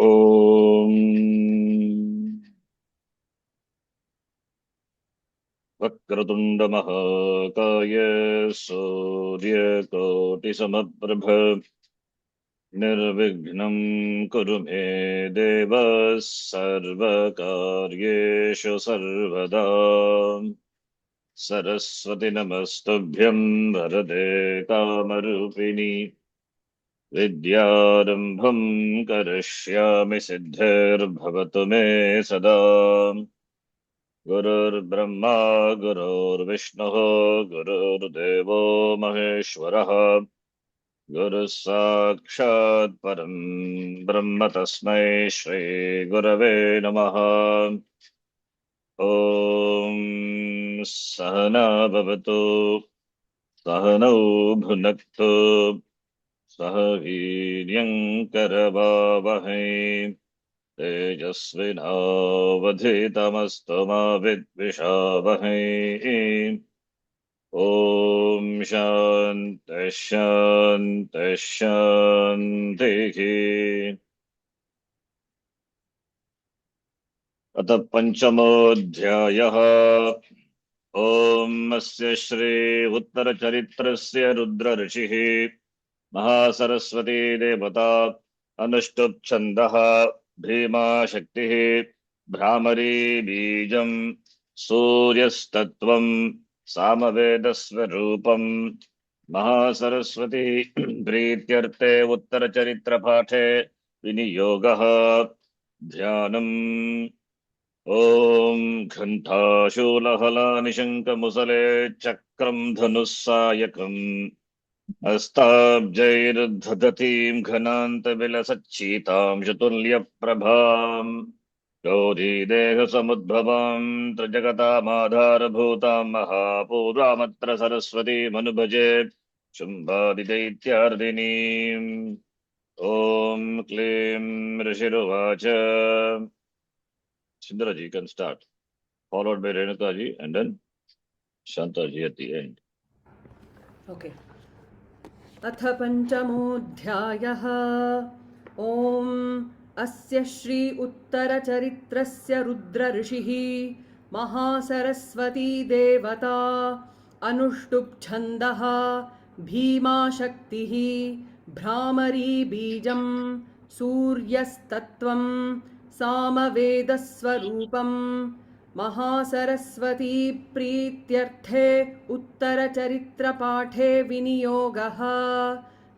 ॐ वक्रतुण्डमहाकाय सूर्यकोटिसमप्रभ निर्विघ्नं कुरु मे देव सर्वकार्येषु सर्वदा। सरस्वति नमस्तुभ्यं वरदे कामरूपिणि विद्यारम्भं करिष्यामि सिद्धिर्भवतु मे सदा। गुरुर्ब्रह्मा गुरुर्विष्णुः गुरुर्देवो महेश्वरः गुरुः साक्षात् परं ब्रह्म तस्मै श्रीगुरवे नमः। ॐ सहना भवतु सहनौ भुनक्तु सह वीर्यङ्करवावहै तेजस्विनावधीतमस्तु मा विद्विषावहै। ॐ शान्तिः शान्तिः शान्तिः। अथ पञ्चमोऽध्यायः। ॐ अस्य श्री उत्तरचरित्रस्य रुद्र ऋषिः महासरस्वती देवता अनुष्टुप् छन्दः भीमा शक्तिः भ्रामरी बीजं सूर्यस्तत्त्वं सामवेदस्वरूपं महासरस्वती प्रीत्यर्थे उत्तरचरित्रपाठे विनियोगः। ध्यानम्। ॐ घण्टाशूलहलानिशङ्कमुसले चक्रं धनुस्सायकम् हस्ताब्जैर्दधतीं घनान्तविलसच्चीतां शतुल्यप्रभाम् गौरीदेहसमुद्भवां त्रिजगतामाधारभूतां महापूर्वामत्र सरस्वतीमनुभजे शुम्भादिदैत्यार्दिनीम्। ॐ क्लीं ऋषिरुवाच। Sundaraji, you can start, followed by Renukaji and then Shantaji at the end. Okay. अथ पञ्चमोऽध्यायः। ॐ अस्य श्री उत्तरचरित्रस्य रुद्र ऋषिः महासरस्वती देवता अनुष्टुप् छन्दः भीमाशक्तिः भ्रामरी बीजं सूर्यस्तत्त्वं सामवेदस्वरूपं महासरस्वती प्रीत्यर्थे उत्तरचरित्रपाठे विनियोगः।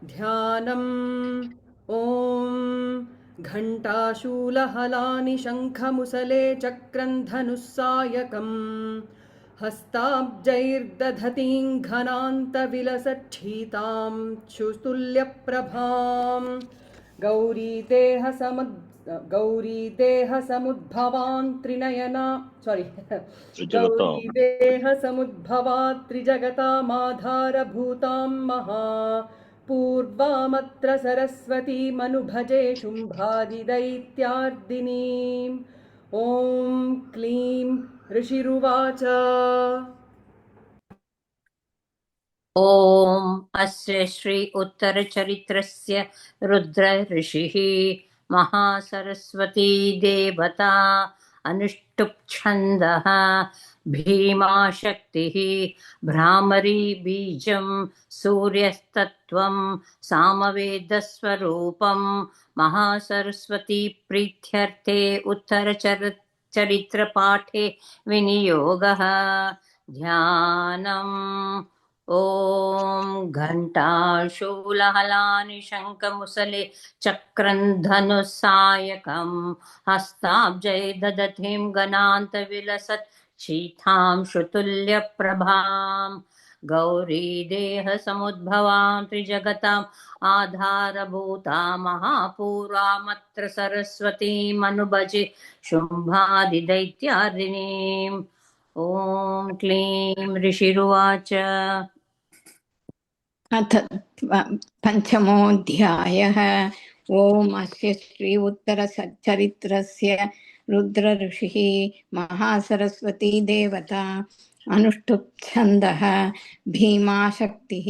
ध्यानम्। ॐ घण्टाशूलहलानि शङ्खमुसले चक्रं धनुस्सायकम् हस्ताब्जैर्दधतीं घनान्तविलसच्छीतां शुतुल्यप्रभां गौरीदेहसमुद्भवां त्रिनयना Trichagatam. गौरीदेहसमुद्भवा त्रिजगतामाधारभूतां महापूर्वामत्र सरस्वतीमनुभजे शुम्भादिदैत्यार्दिनीम्। ॐ क्लीं ऋषिरुवाच। ॐ अस्य श्री उत्तरचरित्रस्य रुद्र ऋषिः महासरस्वती देवता अनुष्टुप् छन्दः भीमाशक्तिः भ्रामरी बीजं सूर्यस्तत्त्वं सामवेदस्वरूपं महासरस्वती प्रीत्यर्थे उत्तरचरित्रपाठे विनियोगः। ध्यानम्। ॐ घण्टाशूलहलानि शङ्खमुसले चक्रं धनुस्सायकं हस्ताब्जैर्दधतीं घनान्तविलसत् शीतां श्रुतुल्यप्रभां गौरीदेहसमुद्भवां त्रिजगताम् आधारभूता महापूर्वामत्र सरस्वतीमनुभजे शुम्भादिदैत्यार्दिनीम्। ॐ क्लीं ऋषिरुवाच। अथ पञ्चमोऽध्यायः। ॐ अस्य श्री उत्तरचरित्रस्य रुद्र ऋषिः महासरस्वती देवता अनुष्टुप् छन्दः भीमाशक्तिः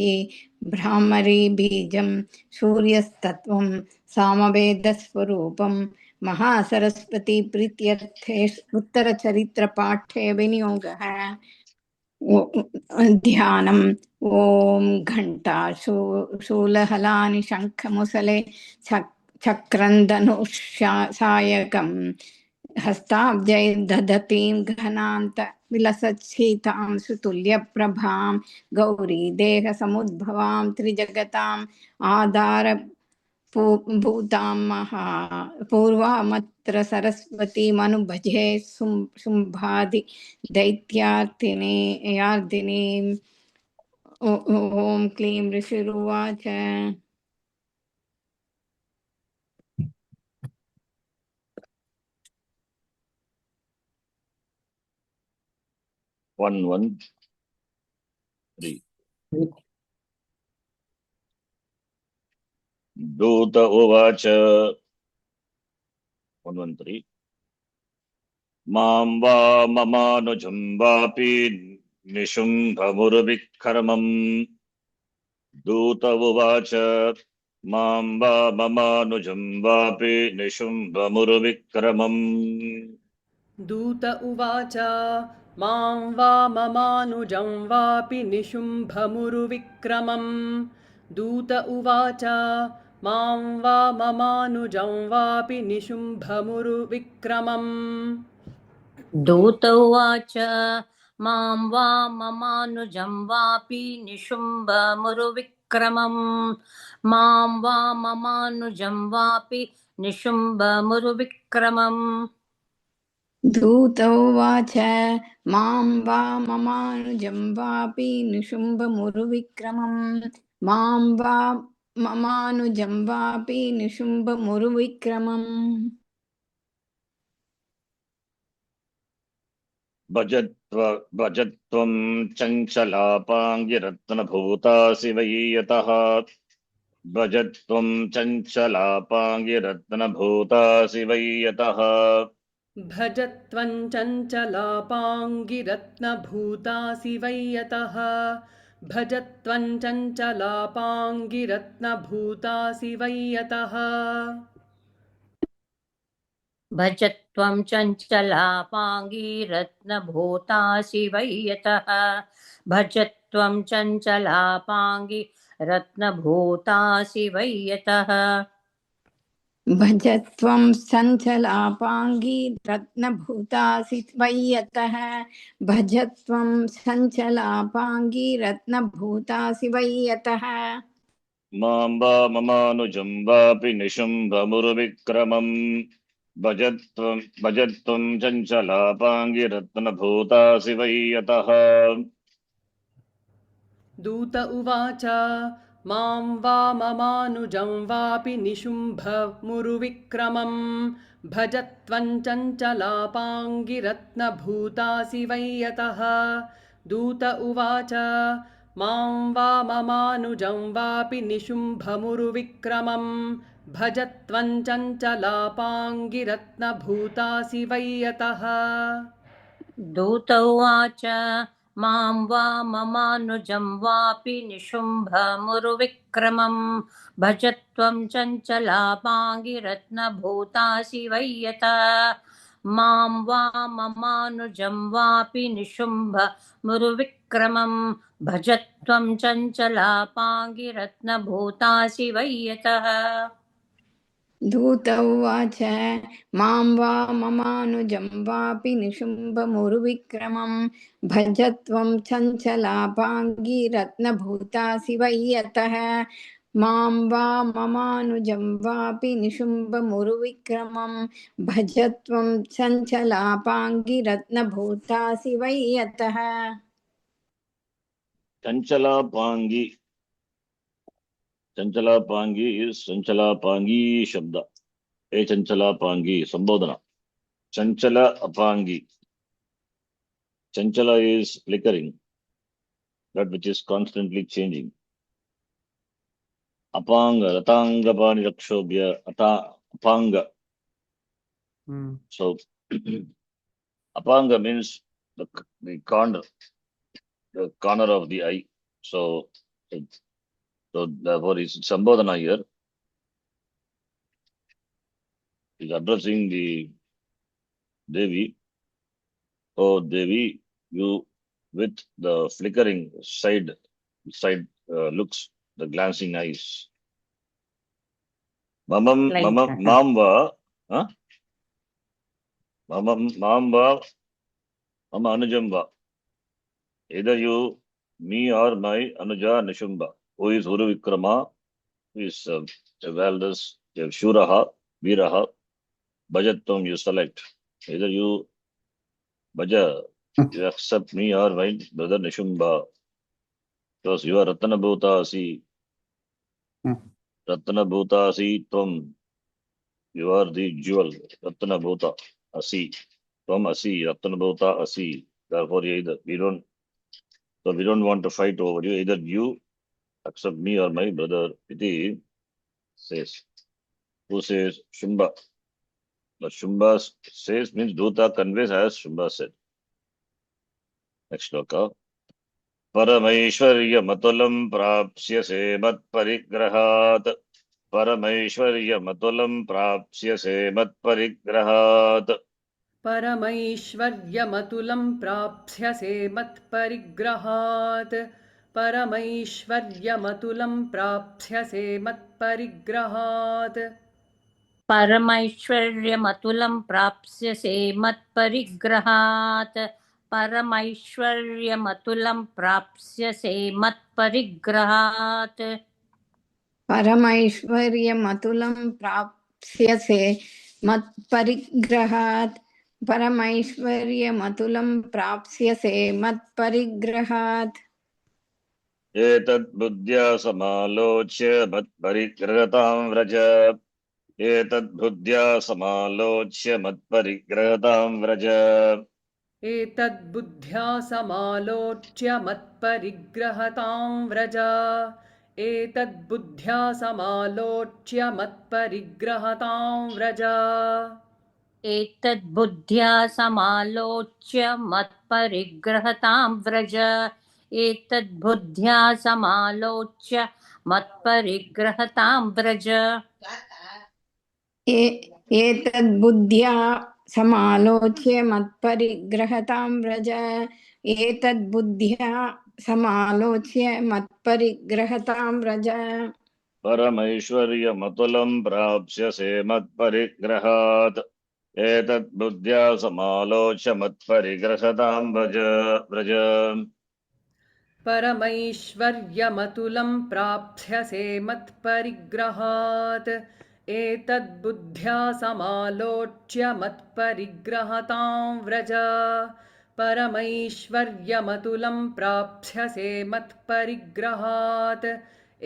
भ्रामरी बीजं सूर्यस्तत्त्वं सामवेदस्वरूपं महासरस्वती प्रीत्यर्थे उत्तरचरित्रपाठे विनियोगः ध्यानम् ॐ घण्टा शूलहलानि शङ्खमुसले चक्रन्दनुषायकं हस्ताब्जैर्दधतीं घनान्त विलसच्छीतां सुतुल्यप्रभां गौरी देहसमुद्भवां त्रिजगताम् आधार भूतां महा पूर्वामत्र सरस्वतीमनुभजे शुम्भादि दैत्यार्थिने यार्दिनीम् ॐ क्लीं ऋषिरुवाच 113 दूत उवाच 113 मां वा ममानुजं वापि निशुम्भमुरुविक्रमम् दूत उवाच मां वा ममानुजं वापि निशुम्भमुरुविक्रमम् दूत उवाच मां वा ममानुजं वापि निशुम्भमुरुविक्रमम् दूत उवाच मां वा ममानुजं वापि निशुम्भमुरुविक्रमम् दूत उवाच मां वा ममानुजं वापि निशुम्भमुरुविक्रमम् मां वा ममानुजं वापि निशुम्भमुरुविक्रमम् दूत उवाच मां वा ममानुजं वापि निशुम्भमुरुविक्रमम् मां वा ममानुजं वापि निशुम्भमुरुविक्रमम् भजत्वं चञ्चलापाङ्गिरत्नभूतासि वै यतः भजत्वं चञ्चलापाङ्गिरत्नभूतासि वै यतः भजत्वं चञ्चलापाङ्गिरत्नभूतासि वै यतः भजत्वं चञ्चलापाङ्गिरत्नभूतासि वै यतः भजत्वं चञ्चलापाङ्गिरत्नभूतासि वै यतः भजत्वं चञ्चलापाङ्गिरत्नभूतासि वै यतः भजत्वं सञ्चलापाङ्गी रत्नभूतासि वै यतः भजत्वं सञ्चलापाङ्गी रत्नभूतासि वै यतः मां वा ममानुजं वापि निशुम्भमुरुविक्रमम् भजत्वं चञ्चलापाङ्गिरत्नभूतासि वै यतः दूत उवाच मां वा ममानुजं वापि निशुम्भमुरुविक्रमम् भजत्वं चञ्चलापाङ्गिरत्नभूतासि वै यतः दूत उवाच मां वा ममानुजं वापि निशुम्भमुरुविक्रमम् भजत्वं चञ्चलापाङ्गिरत्नभूतासि वै यतः दूत उवाच मां वा ममानुजं वापि निशुम्भमुरुविक्रमम् भजत्वं चञ्चलापाङ्गिरत्नभूतासि वै यतः मां वा ममानुजं वापि निशुम्भमुरुविक्रमम् भजत्वं चञ्चलापाङ्गिरत्नभूतासि वै यतः दूत उवाच मां वा ममानुजं वापि निशुम्भमुरुविक्रमं भजत्वं चञ्चलापाङ्गी रत्नभूतासि वै यतः मां वा ममानुजं वापि निशुम्भमुरुविक्रमं भजत्वं चञ्चलापाङ्गी रत्नभूतासि वै यतः चञ्चलापाङ्गी is चञ्चलापाङ्गी शब्द ए चञ्चलापाङ्गी संबोधना चञ्चला अपाङ्गी chanchala is flickering, that which is constantly changing. Apanga ratangapani rakshobhya apanga. So apanga means the corner, the corner of the eye. So therefore, his Sambodhana here is addressing the Devi. Oh, Devi, you with the flickering side looks, the glancing eyes. Mamam, Like mamam, mamva, huh? Mamva, mama anujamba. Either you, me, or my Anuja Nishumbha, who is Uru Vikrama, who is Valdus, Shuraha, Viraha, Bhajatvam you select. Either you, Bhaja, you accept me or my brother Nishumbha, because you are Ratana Bhutasi. Ratana Bhutasi Tvam. You are the jewel, Ratana Bhuta, Asi. Tvam Asi, Ratana Bhuta Asi. Therefore, either we don't want to fight over you. Either you accept me or my brother. Iti says. Who says? Shumba. But Shumba says means Dhuta conveys as Shumba said. Next sloka. Paramaishwarya matulam prapsyase mat parigrahat. Paramaishwarya matulam prapsyase mat parigrahat. परमैश्वर्यमतुलं प्राप्स्यसे मत्परिग्रहात् परमैश्वर्यमतुलं प्राप्स्यसे मत्परिग्रहात् परमैश्वर्यमतुलं प्राप्स्यसे मत्परिग्रहात् परमैश्वर्यमतुलं प्राप्स्यसे मत्परिग्रहात् परमैश्वर्यमतुलं प्राप्स्यसे मत्परिग्रहात् परमैश्वर्यमतुलं प्राप्स्यसे मत्परिग्रहात् एतद् बुद्ध्या समालोच्य मत्परिग्रहतां व्रज एतद् बुद्ध्या समालोच्य मत्परिग्रहतां व्रज एतद्बुद्ध्या समालोच्य मत्परिग्रहतां व्रज एतद्बुद्ध्या समालोच्य मत्परिग्रहतां व्रज एतद्बुद्ध्या समालोच्य मत्परिग्रहतां व्रज एतद्बुद्ध्या समालोच्य मत्परिग्रहतां व्रज एतद्बुद्ध्या समालोच्य मत्परिग्रहतां व्रज एतद्बुद्ध्या समालोच्य मत्परिग्रहतां व्रज परमैश्वर्यमतुलं प्राप्स्यसे मत्परिग्रहात् एतद् बुद्ध्या समालोच्य मत्परिग्रहतां व्रज परमैश्वर्यमतुलं प्राप्स्यसे मत्परिग्रहात् एतद्बुद्ध्या समालोच्य मत्परिग्रहतां व्रज परमैश्वर्यमतुलं प्राप्स्यसे मत्परिग्रहात्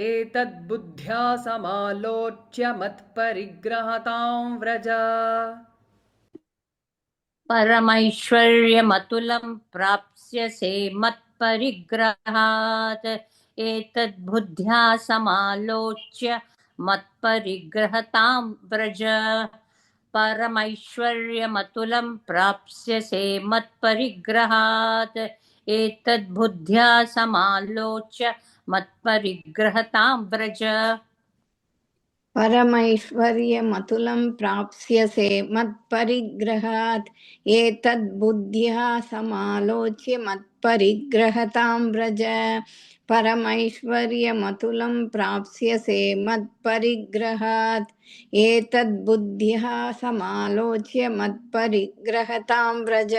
एतद्बुद्ध्या समालोच्य मत्परिग्रहतां व्रज परमैश्वर्यमतुलं प्राप्स्यसे मत्परिग्रहात् एतद्बुद्ध्या समालोच्य मत्परिग्रहतां व्रज परमैश्वर्यमतुलं प्राप्स्यसे मत्परिग्रहात् एतद्बुद्ध्या समालोच्य मत्परिग्रहतां व्रज परमैश्वर्यमतुलं प्राप्स्यसे मत्परिग्रहात् एतद्बुद्ध्या समालोच्य मत्परिग्रहतां व्रज परमैश्वर्यमतुलं प्राप्स्यसे मत्परिग्रहात् एतद्बुद्ध्या समालोच्य मत्परिग्रहतां व्रज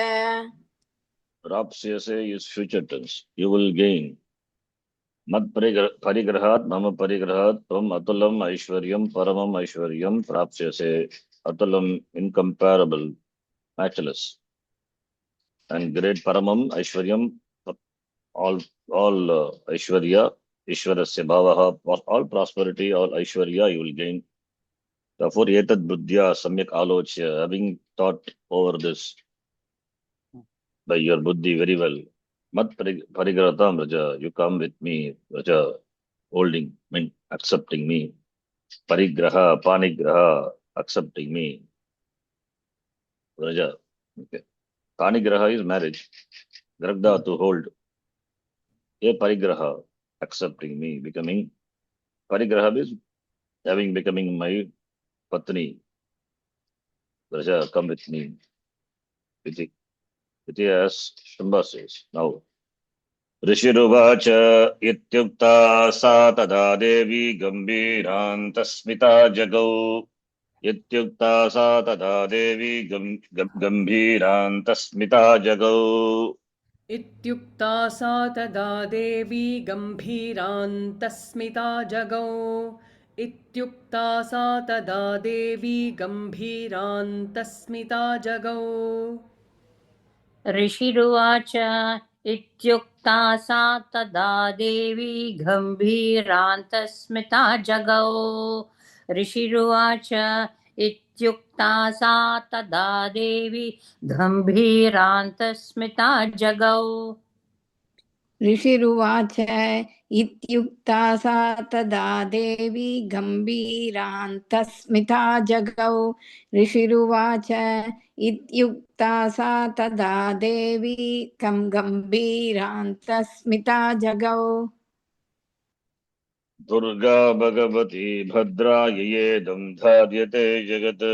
प्राप्स्यसे is future tense. You will gain. मत परिग्रहात् मम परिग्रहात् त्वम् अतुलम् ऐश्वर्यं परमम् ऐश्वर्यं प्राप्स्यसे. Atulam incomparable, matchless, and great paramam aishwaryam, all aishwarya, ishwarasya bhavaha, all prosperity, all aishwarya you will gain. Therefore, etad buddhya samyak alochya, having thought over this by your buddhi very well. Mat parigrahatam raja, you come with me, raja, holding, mean accepting me. Parigraha, panigraha, accepting me. Raja. Okay. Panigraha is marriage. Gragda to hold. a parigraha, accepting me, becoming. Parigraha is becoming my patni. Raja, come with me. Iti. Iti as Shamba says. Now, ऋषिरुवाच इत्युक्ता सा तदा देवी गम्भीरान्तस्मिता जगौ इत्युक्ता सा तदा देवी गम्भीरान्तस्मिता जगौ इत्युक्ता सा तदा देवी गम्भीरान्तस्मिता जगौ इत्युक्ता सा तदा देवी गम्भीरान्तस्मिता जगौ ऋषिरुवाच इत्युक्ता सा तदा देवी गम्भीरान्तस्मिता जगौ ऋषिरुवाच इत्युक्ता सा तदा देवी गम्भीरान्तस्मिता जगौ ऋषिरुवाच इत्युक्ता सा तदा देवी गम्भीरान्तस्मिता जगौ ऋषिरुवाच इत्युक्ता सा तदा देवी गम्भीरान्तस्मिता जगौ दुर्गा भगवती भद्रा येदं धार्यते जगत्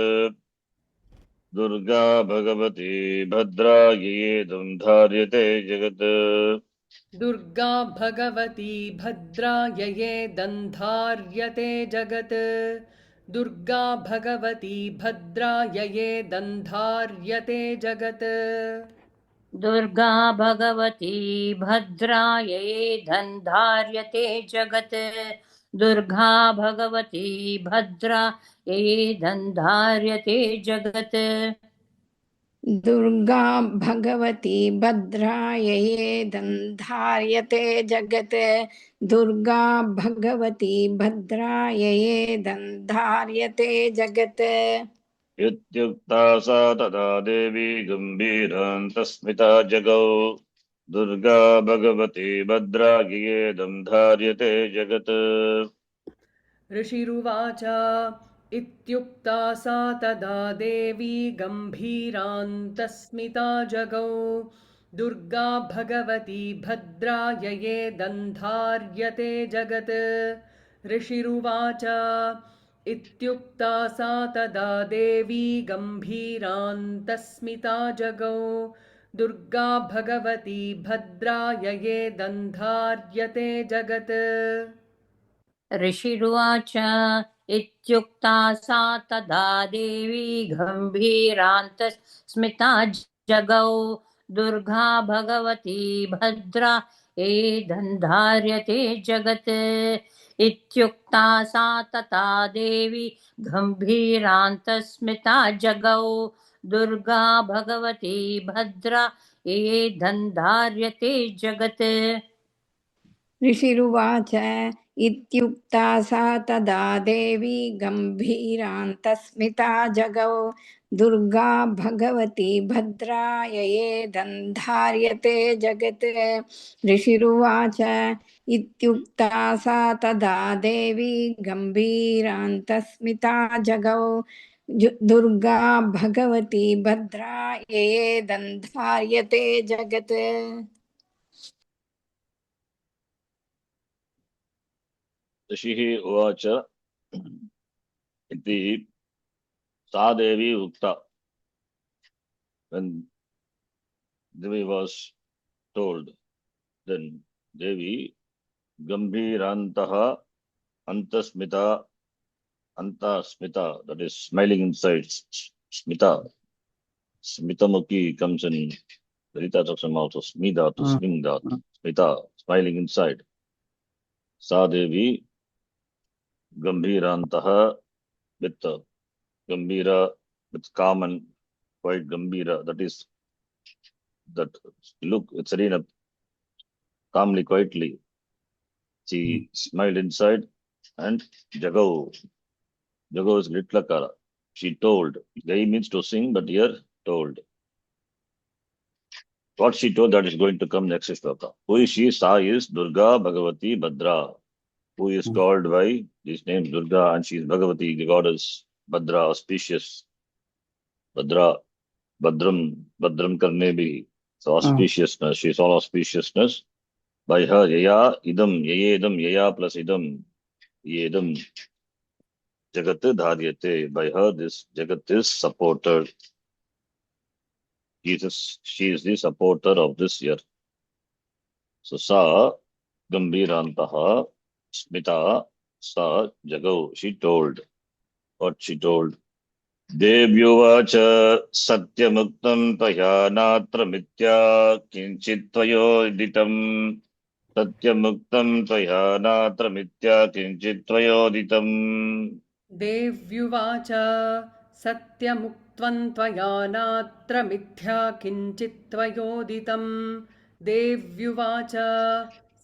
दुर्गा भगवती भद्रा येदं धार्यते जगत् दुर्गा भगवती भद्रा ययेदन्धार्यते जगत् दुर्गा भगवती भद्रा ययेदन्धार्यते जगत् दुर्गा भगवती भद्रायै धन्धार्यते जगत् दुर्गा भगवती भद्रायै धन्धार्यते जगत् दुर्गा भगवती भद्रायै दन्धार्यते जगत् दुर्गा भगवती भद्रायै दन्धार्यते जगत् इत्युक्ता सा तदा देवी गम्भीरान्तस्मिता जगौ दुर्गा भगवती भद्रा येदं धार्यते जगत् ऋषिरुवाच इत्युक्ता सा तदा देवी गम्भीरान्तस्मिता जगौ दुर्गा भगवती भद्रा ययेदन्धार्यते जगत् ऋषिरुवाच इत्युक्ता सा तदा देवी गम्भीरान्तस्मिता जगौ दुर्गा भगवती भद्रा ययेदन्धार्यते जगत् ऋषिरुवाच इत्युक्ता सा तदा देवी गम्भीरान्तस्मिता जगौ दुर्गा भगवती भद्रा एदन्धार्यते जगत् इत्युक्ता सा तथा देवी गम्भीरान्तस्मिता जगौ दुर्गा भगवती भद्रा एदन्धार्यते जगत् ऋषिरुवाच इत्युक्ता सा तदा देवी गम्भीरान्तस्मिता जगौ दुर्गा भगवती भद्रायै दन्धार्यते जगत् ऋषिरुवाच इत्युक्ता सा तदा देवी गम्भीरान्तस्मिता जगौ दुर्गा भगवती भद्रायै दन्धार्यते जगत् ऋषिः उवाच इति सा देवी ukta. When Devi was told, then Devi Gambhirantaha Antasmita Antasmita, that is smiling inside. Smita. Smitamukhi comes in Varita Taksham also. Smida to Smingda. Smita, smiling inside. Sa Devi Gambhirantaha with Gambhira, with calm and quite Gambhira. That is that look, it's serene, calmly, quietly. She smiled inside and Jagau. Jagau is Litlakara. She told. Gai means to sing, but here told. What she told, that is going to come next shloka. Who is she? Sa is Durga Bhagavati Bhadra, who is called by these names Durga, and she is Bhagavati, the goddess. Bhadra, auspicious. Bhadra, Bhadram, Bhadram Karne bhi. So auspiciousness. She is all auspiciousness. By her, yaya idam, yayedam, yaya plus idam, yedam. Jagat dharyate. By her, this Jagat is supported. She is the supporter of this year. So sa Gambirantaha Smita sa Jagau. She told. What she told? Devyuvacha Satyamuktam Taya Natra Mitya Kinchit Tvayoditam Satyamuktam Taya Natra Mitya Kinchit Tvayoditam. देव्युवाच सत्यमुक्त्वं त्वया नात्र मिथ्या किञ्चित् त्वयोदितं देव्युवाच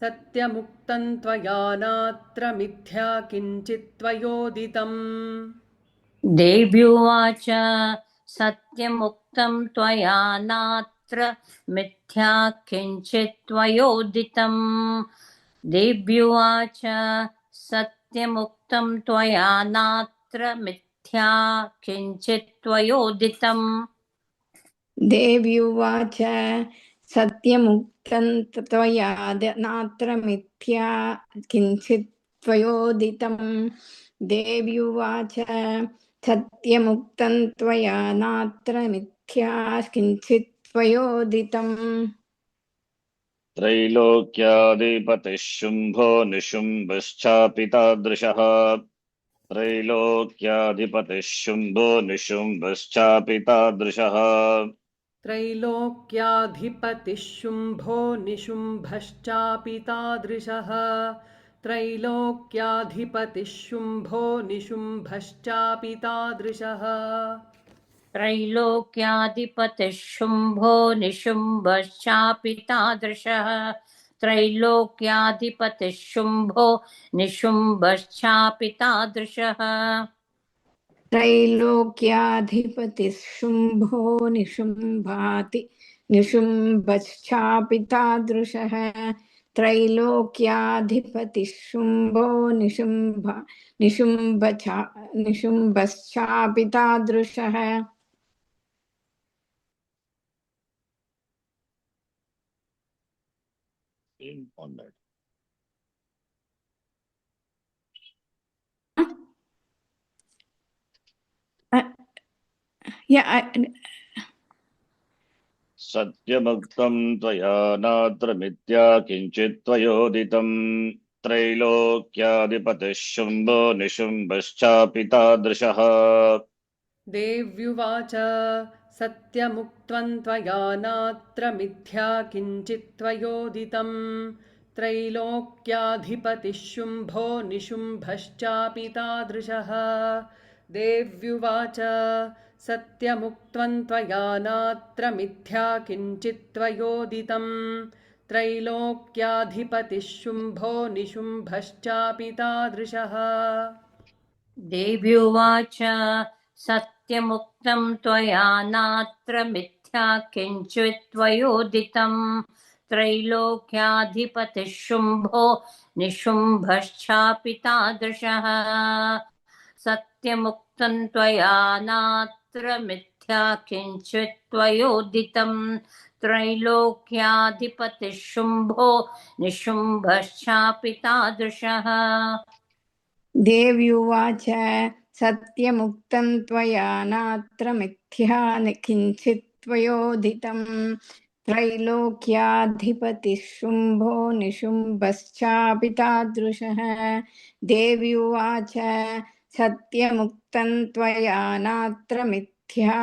सत्यमुक्तं त्वया नात्र मिथ्या किञ्चित् त्वयोदितम् देव्युवाच सत्यमुक्तं त्वया नात्र मिथ्या किञ्चित् त्वयोदितम् देव्युवाच सत्यमुक्तं त्वया नात्र मिथ्या किञ्चित् त्वयोदितम् देव्युवाच सत्यमुक्तं त्वया नात्र मिथ्या किञ्चित् त्वयोदितं देव्युवाच सत्यमुक्तं त्वया नात्र मिथ्या किञ्चित् त्वयोदितम् त्रैलोक्याधिपतिः शुम्भो निशुम्भश्चापि तादृशः त्रैलोक्याधिपतिः शुम्भो निशुम्भश्चापि तादृशः त्रैलोक्याधिपतिः शुम्भो निशुम्भश्चापि तादृशः त्रैलोक्याधिपतिः शुम्भो निशुम्भश्चापि तादृशः त्रैलोक्याधिपतिः शुम्भो निशुम्भश्चापि तादृशः त्रैलोक्याधिपतिः शुम्भो निशुम्भश्चापि तादृशः त्रैलोक्याधिपतिः शुम्भो निशुम्भश्चापि तादृशः त्रैलोक्याधिपतिः शुम्भो निशुम्भश्चापि तादृशः on that. सत्यमुक्तं त्वया नात्र मिथ्या किञ्चित् त्वयोदितं त्रैलोक्याधिपतिः शुम्भो निशुम्भश्चापि तादृशः देव्युवाच सत्यमुक्त्वं त्वया नात्र मिथ्या किञ्चित् त्वयोदितं त्रैलोक्याधिपतिः शुम्भो निशुम्भश्चापि तादृशः देव्युवाच सत्यमुक्त्वं त्वया नात्र मिथ्या किञ्चित् त्वयोदितं त्रैलोक्याधिपतिः शुम्भो निशुम्भश्चापि तादृशः देव्युवाच सत्यमुक्तं त्वया नात्र मिथ्या किञ्चित् त्वयोदितं त्रैलोक्याधिपतिः शुम्भो निशुम्भश्चापि तादृशः सत्यमुक्तं त्वया नात्र मिथ्या किञ्चित् त्वयोदितं त्रैलोक्याधिपतिः शुम्भो निशुम्भश्चापि तादृशः देव्युवाच सत्यमुक्तं त्वया नात्र मिथ्या किञ्चित् त्वयोदितं त्रैलोक्याधिपतिः शुम्भो निशुम्भश्चापि तादृशः देव्युवाच सत्यमुक्तं त्वया नात्र मिथ्या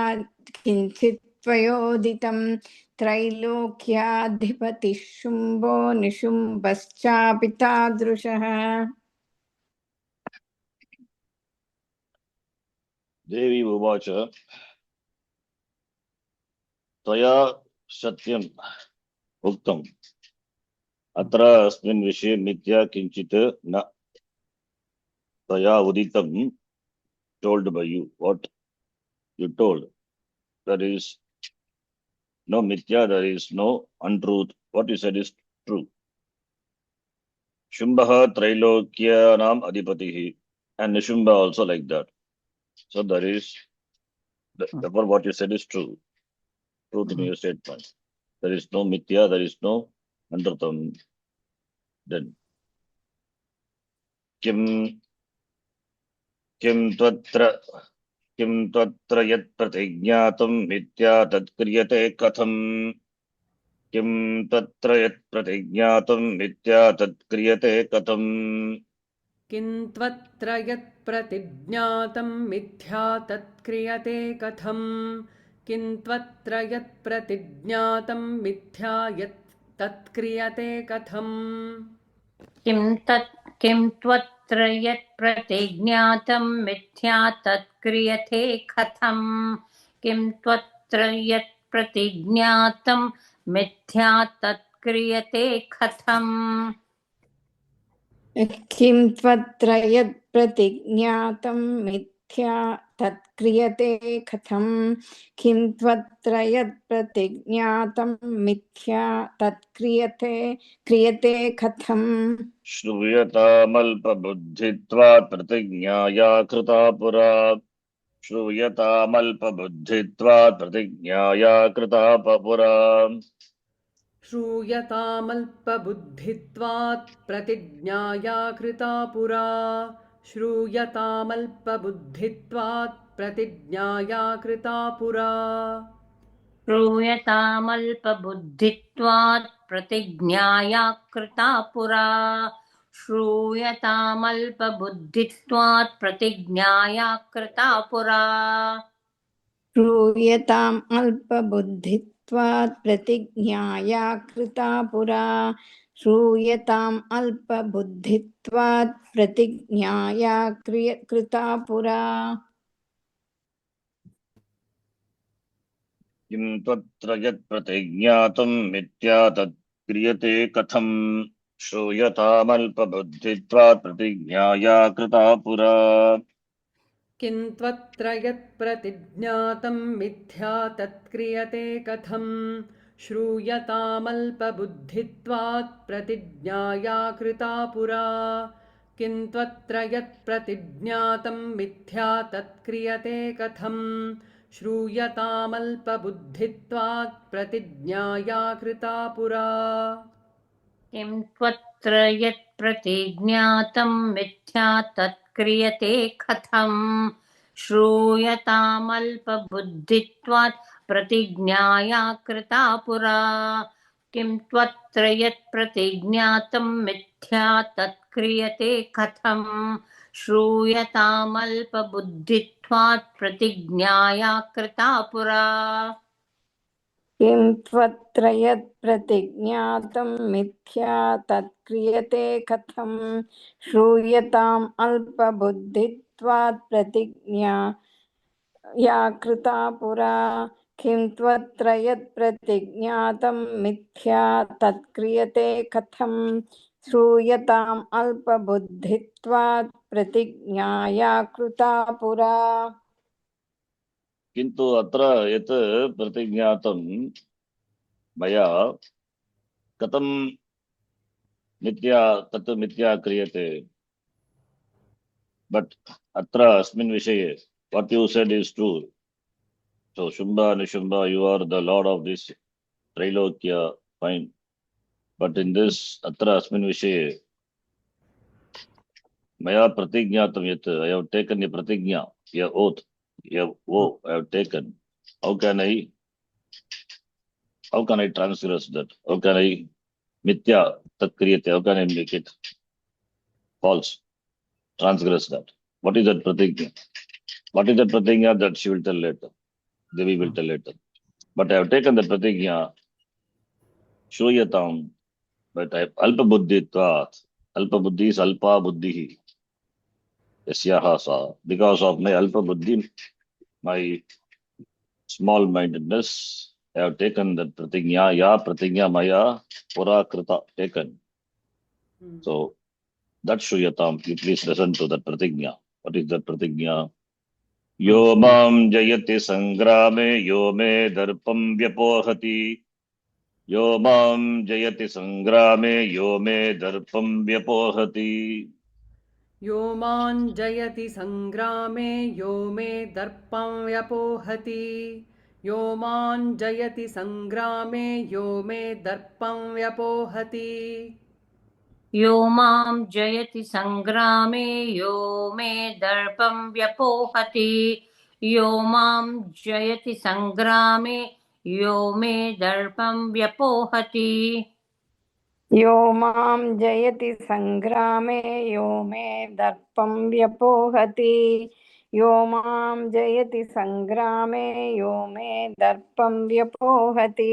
किञ्चित् त्वयोदितं त्रैलोक्याधिपतिः शुम्भो निशुम्भश्चापि तादृशः देवी उवाच त्वया सत्यम् उक्तम् अत्र अस्मिन् विषये मिथ्या किञ्चित् न त्वया उदितं told by you. What you told, there is no mithya, there is no untruth. What you said is true. Shumbaha Trailokyanam Adipatihi, and Nishumba also like that. So there is, therefore what you said is true. Truth in your statement. There is no mithya, there is no antratam. Then किम किम त्वत्र यत् प्रतिज्ञातं मिथ्या तत्क्रियते कथम् किम तत्र यत् प्रतिज्ञातं मिथ्या तत्क्रियते कथम् किं त्वत्र यत् प्रतिज्ञातं मिथ्या तत्क्रियते कथम् किं त्वत्र यत् प्रतिज्ञातं मिथ्या यत् तत्क्रियते कथम् किं त्वत्र यत् प्रतिज्ञातं मिथ्या तत्क्रियते कथम् किं त्वत्र यत् प्रतिज्ञातं मिथ्या तत्क्रियते कथम् किं त्वत्र यत् प्रतिज्ञातं मिथ्या तत्क्रियते कथम् किं त्वत्र यत् प्रतिज्ञातं मिथ्या क्रियते कथम् श्रूयतामल्पबुद्धित्वात् प्रतिज्ञाया कृता पुरा श्रूयतामल्पबुद्धित्वात् प्रतिज्ञाया कृता पुरा श्रूयतामल्पबुद्धित्वात् प्रतिज्ञाया कृता पुरा श्रूयतामल्पबुद्धित्वात् प्रतिज्ञाया कृता पुरा श्रूयतामल्पबुद्धित्वात् प्रतिज्ञाया कृता पुरा श्रूयतामल्पबुद्धित्वात् प्रतिज्ञाया कृता पुरा श्रूयताम् अल्पबुद्धित्वात् प्रतिज्ञाया कृता पुरा श्रूयताम् अल्पबुद्धित्वात् प्रतिज्ञाया कृता पुरा किं त्वत्र यत् प्रतिज्ञातं मिथ्या तत्क्रियते कथम् श्रूयतामल्पबुद्धित्वात् प्रतिज्ञाया कृता पुरा किं त्वत्र यत् प्रतिज्ञातं मिथ्या तत्क्रियते कथम् श्रूयतामल्पबुद्धित्वात् प्रतिज्ञाया कृता पुरा किं त्वत्र यत् प्रतिज्ञातं मिथ्या तत्क्रियते कथम् श्रूयतामल्पबुद्धित्वात् प्रतिज्ञाया कृता पुरा किं त्वत्र यत् प्रतिज्ञातं मिथ्या तत्क्रियते कथम् श्रूयतामल्पबुद्धित्वात् प्रतिज्ञाया कृता पुरा किं त्वत्र यत् प्रतिज्ञातं मिथ्या तत्क्रियते कथम् श्रूयतामल्पबुद्धित्वात् प्रतिज्ञाया कृता पुरा किं त्वत्र यत् प्रतिज्ञातं मिथ्या तत्क्रियते कथम् श्रूयताम् अल्पबुद्धित्वात् प्रतिज्ञाया कृता पुरा किं त्वत्र यत् प्रतिज्ञातं मिथ्या तत्क्रियते कथम् श्रूयताम् अल्पबुद्धित्वात् प्रतिज्ञाया कृता पुरा किन्तु अत्र यत् प्रतिज्ञातं मया कथं मिथ्या तत् मिथ्या क्रियते बट अत्र अस्मिन् विषये what you said is true. So Shumba Nishumba, you are the lord of this Trailokya, fine. But in this atra अस्मिन् विषये maya pratignatam yat I have taken a pratigna, a oath, a vow I have taken. How can I transgress that? How can I mithya tat kriyate? How can I make it false? Transgress that. What is that pratigna? What is that pratigna that she will tell later? Devi will tell later. But I have taken the pratigna, Shruyatam, but I have alpa buddhitvat. Alpa buddhi is alpa buddhi. Yasyaha sa. Because of my alpa buddhi, my small mindedness, I have taken that pratigna, ya pratigna maya pura krita taken. So that Shruyatam, you please listen to that pratigna. What is that pratigna? यो मां जयति संग्रामे यो मे दर्पं व्यपोहति यो मां जयति संग्रामे यो मे दर्पं व्यपोहति यो मां जयति संग्रामे यो मे दर्पं व्यपोहति यो मां जयति संग्रामे यो मे दर्पं व्यपोहति यो मां जयति संग्रामे यो मे दर्पं व्यपोहति यो मां जयति संग्रामे यो मे दर्पं व्यपोहति यो मां जयति सङ्ग्रामे यो मे दर्पं व्यपोहति यो मां जयति सङ्ग्रामे यो मे दर्पं व्यपोहति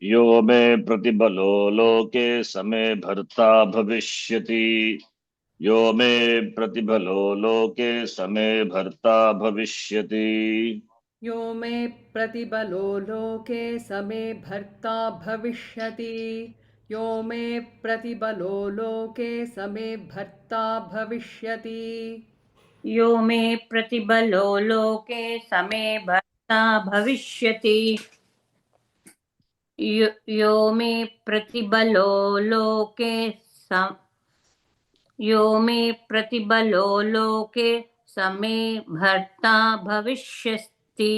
यो मे प्रतिबलो लोके समे भर्ता भविष्यति यो मे प्रतिबलो लोके समे भर्ता भविष्यति यो मे प्रतिबलो लोके समे भर्ता भविष्यति यो मे प्रतिबलो लोके समे भर्ता भविष्यति यो मे प्रतिबलो लोके समे भर्ता भविष्यति यो मे प्रतिबलो लोके यो मे प्रतिबलो लोके समे भर्ता भविष्यति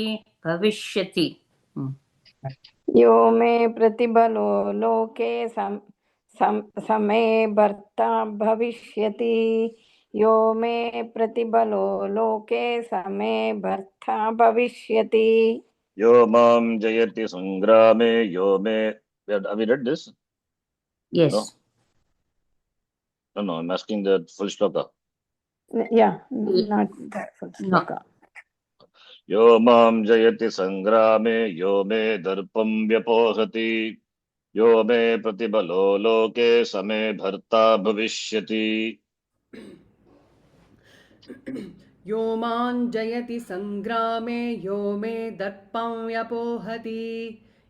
यो मे प्रतिबलो लोके समे भर्ता भविष्यति यो मे प्रतिबलो लोके समे भर्ता भविष्यति यो मां जयति संग्रामे यो मे have we read this? Yes. No, I'm asking the full shloka. Yeah, not that full shloka. यो मां जयति संग्रामे यो मे दर्पं व्यपोहति यो मे प्रतिबलो लोके समे भर्ता भविष्यति यो मां जयति संग्रामे यो मे दर्पं व्यपोहति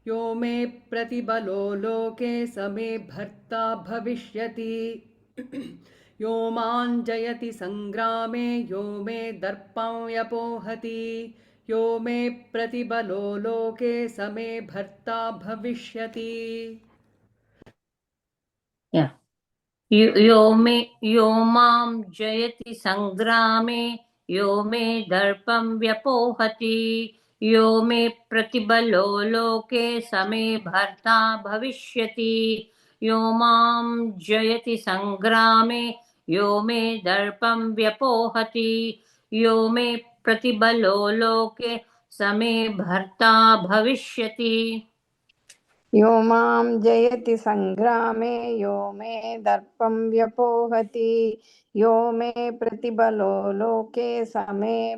यो मे प्रतिबलो लोके समे भर्ता भविष्यति यो मां जयति संग्रामे यो मे दर्पं व्यपोहति यो मे प्रतिबलो लोके समे भर्ता भविष्यति Yeah. यो मां जयति संग्रामे यो मे दर्पं व्यपोहति यो मे प्रतिबलो लोके समे भर्ता भविष्यति यो मां जयति संग्रामे यो मे दर्पं व्यपोहति यो मे प्रतिबलो लोके समे भर्ता भविष्यति यो मां जयति संग्रामे यो मे दर्पं व्यपोहति यो मे प्रतिबलो लोके समे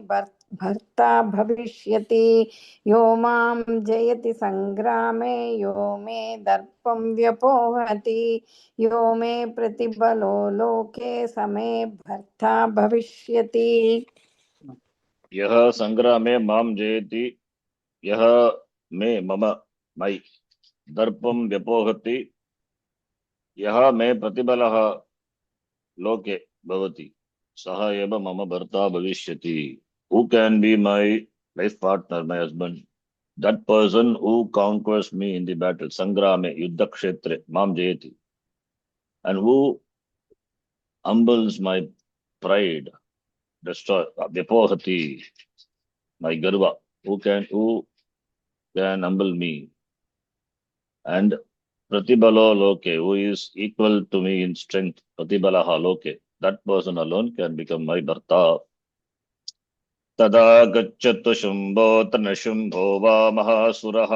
भर्ता भविष्यति यो मां जयति संग्रामे यो मे दर्पं व्यपोहति यो मे प्रतिबलो लोके समे भर्ता भविष्यति यः संग्रामे मां जयति यः मे मम मै दर्पं व्यपोहति यः मे प्रतिबलः लोके भवति सः एव मम भर्ता भविष्यति who can be my life partner, my husband? That person who conquers me in the battle, sangrame, yuddha kshetre, mam jayati, and who humbles my pride, destroy, vyapohati, my garva, who can humble me, and pratibalo loke, who is equal to me in strength, pratibalaha loke, that person alone can become my bharta. तदा गच्छतु शुम्भोऽत्र न शुम्भो वा महासुरः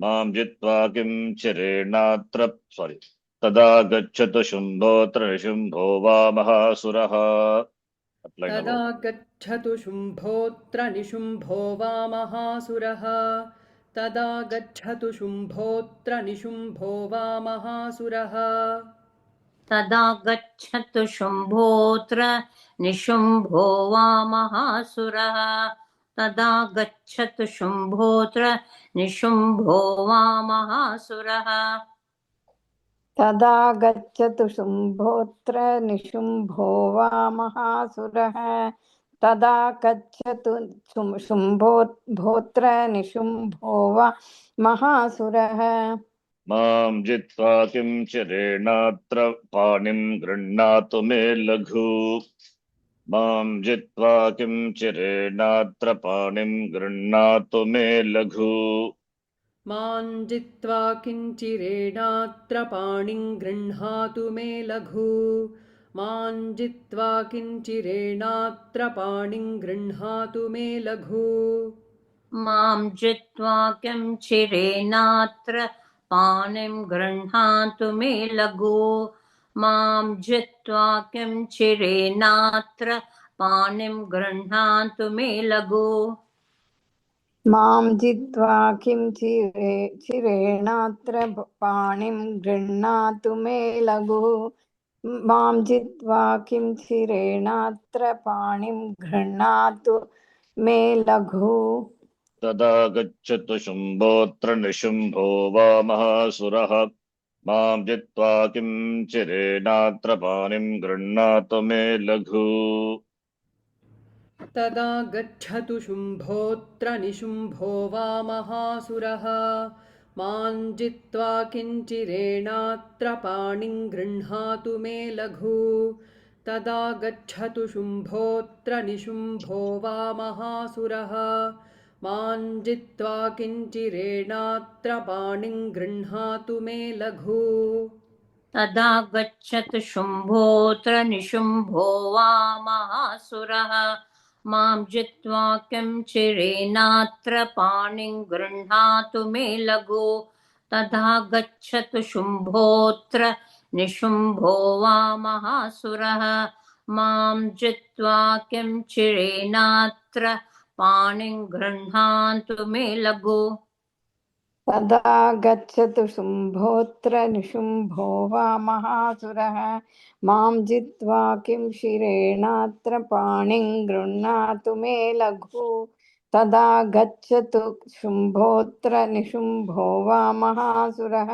मां जित्वा किं चिरेणात्र तदा गच्छतु शुम्भोऽत्र न शुम्भो वा महासुरः तदा गच्छतु शुम्भोऽत्र निशुम्भो वा महासुरः तदा गच्छतु शुम्भोऽत्र निशुम्भो वा महासुरः तदा गच्छतु शुम्भोऽत्र निशुम्भो वा महासुरः तदा गच्छतु शुम्भोऽत्र निशुम्भो वा महासुरः तदा गच्छतु शुम्भोऽत्र निशुम्भो वा महासुरः तदा गच्छतु शुम्भोऽत्र निशुम्भो वा महासुरः मां जित्वा किं चिरेणात्र पाणिं गृह्णातु मे लघु मां जित्वा किं चिरेणात्र पाणिं गृह्णातु मे लघु मां जित्वा किञ्चिरेणात्र पाणिं गृह्णातु मे लघु मां जित्वा किञ्चिरेणात्र पाणिं गृह्णातु मे लघु मां जित्वा किं चिरेणात्र पाणिं गृह्णातु मे लघु मां जित्वा किं चिरेणात्र पाणिं गृह्णातु मे लघु मां जित्वा किं चिरेणात्र पाणिं गृह्णातु मे लघु मां जित्वा किं चिरेणात्र पाणिं गृह्णातु मे लघु तदा गच्छतु शुम्भोऽत्र निशुम्भो वामहासुरः मां जित्वा किं चिरेणात्र पाणिं गृह्णातु मे लघु तदा गच्छतु शुम्भोऽत्र निशुम्भो वामहासुरः मां जित्वा किञ्चिरेणात्र पाणिं गृह्णातु मे लघु तदा गच्छतु शुम्भोऽत्र निशुम्भो वामहासुरः मां जित्वा किञ्चिरेणात्र पाणिं गृह्णातु मे लघु तदा गच्छतु शुम्भोऽत्र निशुम्भो वामहासुरः मां जित्वा किं चिरेणात्र पाणिं गृह्णातु मे लघु तदा गच्छतु शुम्भोऽत्र निशुम्भो वामहासुरः मां जित्वा किं चिरेणात्र पाणिं गृह्णातु मे लघु तदा गच्छतु शुम्भोऽत्र निशुम्भो वामहासुरः मां जित्वा किं शिरेणात्र पाणिं गृह्णातु मे लघु तदा गच्छतु शुम्भोऽत्र निशुम्भो वामहासुरः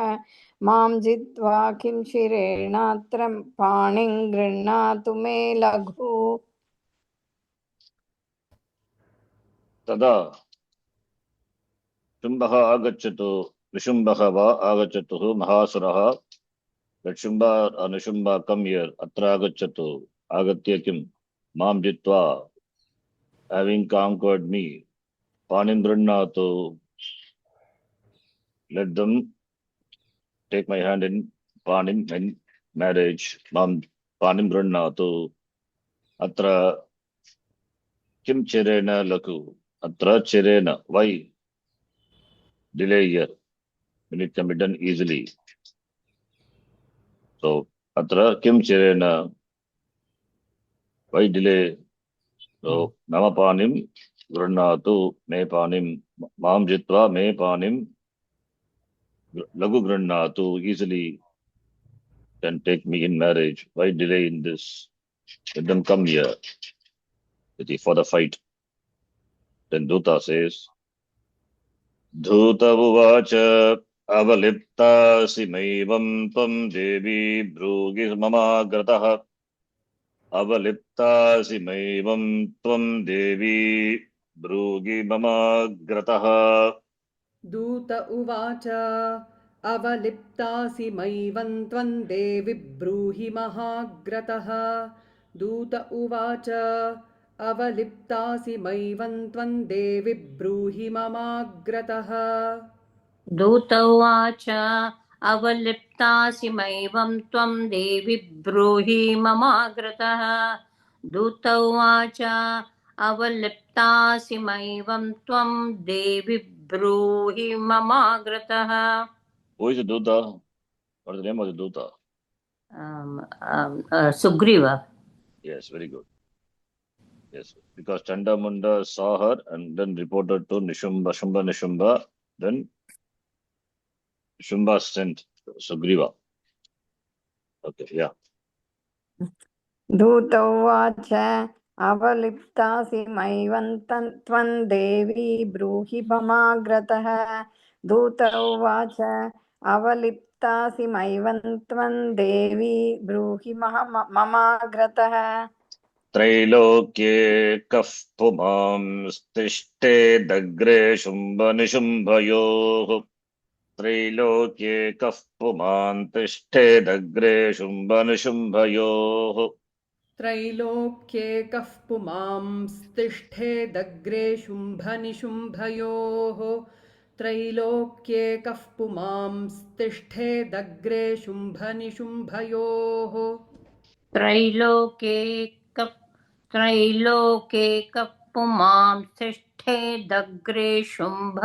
मां जित्वा किं शिरेणात्र पाणिं गृह्णातु मे लघु तदा शुम्भः आगच्छतु निशुम्भः वा आगच्छतु महासुरः let Shumba or Nishumba come here atra agacchatu agatya kim मां जित्वा having conquered me panim granatu let them take my hand in panim and marriage mam panim granatu atra kim chirena laku atra chirena why delay here when it can be done easily so atra kim chirena why delay so nama panim granatu me panim mam jitva me panim lagu granatu easily can take me in marriage. Why delay in this? Let them come here for the fight. Then Dhuta says, Dhuta uvacha avaliptasi maivam tvam devi brugis mama gratah avaliptasi maivam tvam devi brugi mama gratah दूत उवाच अवलिप्तासि मैवं त्वं देवि ब्रूहि महाग्रतः दूत उवाच अवलिप्तासि मैवं त्वं देवि ब्रूहि ममाग्रतः दूत उवाच अवलिप्तासि मैवं त्वं देवि ब्रूहि ममाग्रतः दूत उवाच अवलिप्तासि मैवं त्वं देवि ब्रूहि ममाग्रतः Who is the Dhuta? What is the name of the Dhuta? Sugriva. Yes, very good. Yes, because Chandamunda saw her and then reported to Nishumba. Then Nishumba sent Sugriva. Okay, yeah. दूत उवाच अवलिप्तासि मैवं त्वं देवी ब्रूहि ममाग्रतः दूत उवाच अवलिप्तासि मैवं त्वं देवी ब्रूहि ममाग्रतः त्रैलोक्ये कः पुमां स्तिष्ठेदग्रे शुम्भनिशुम्भयोः त्रैलोक्ये कः पुमां तिष्ठेदग्रे शुम्भनिशुम्भयोः त्रैलोक्ये कः पुमांस्तिष्ठेदग्रे शुम्भनिशुम्भयोः त्रैलोक्ये कः पुमांस्तिष्ठेदग्रे शुम्भनिशुम्भयोः त्रैलोके कप्पुमां तिष्ठेदग्रे शुम्भनिशुम्भयोः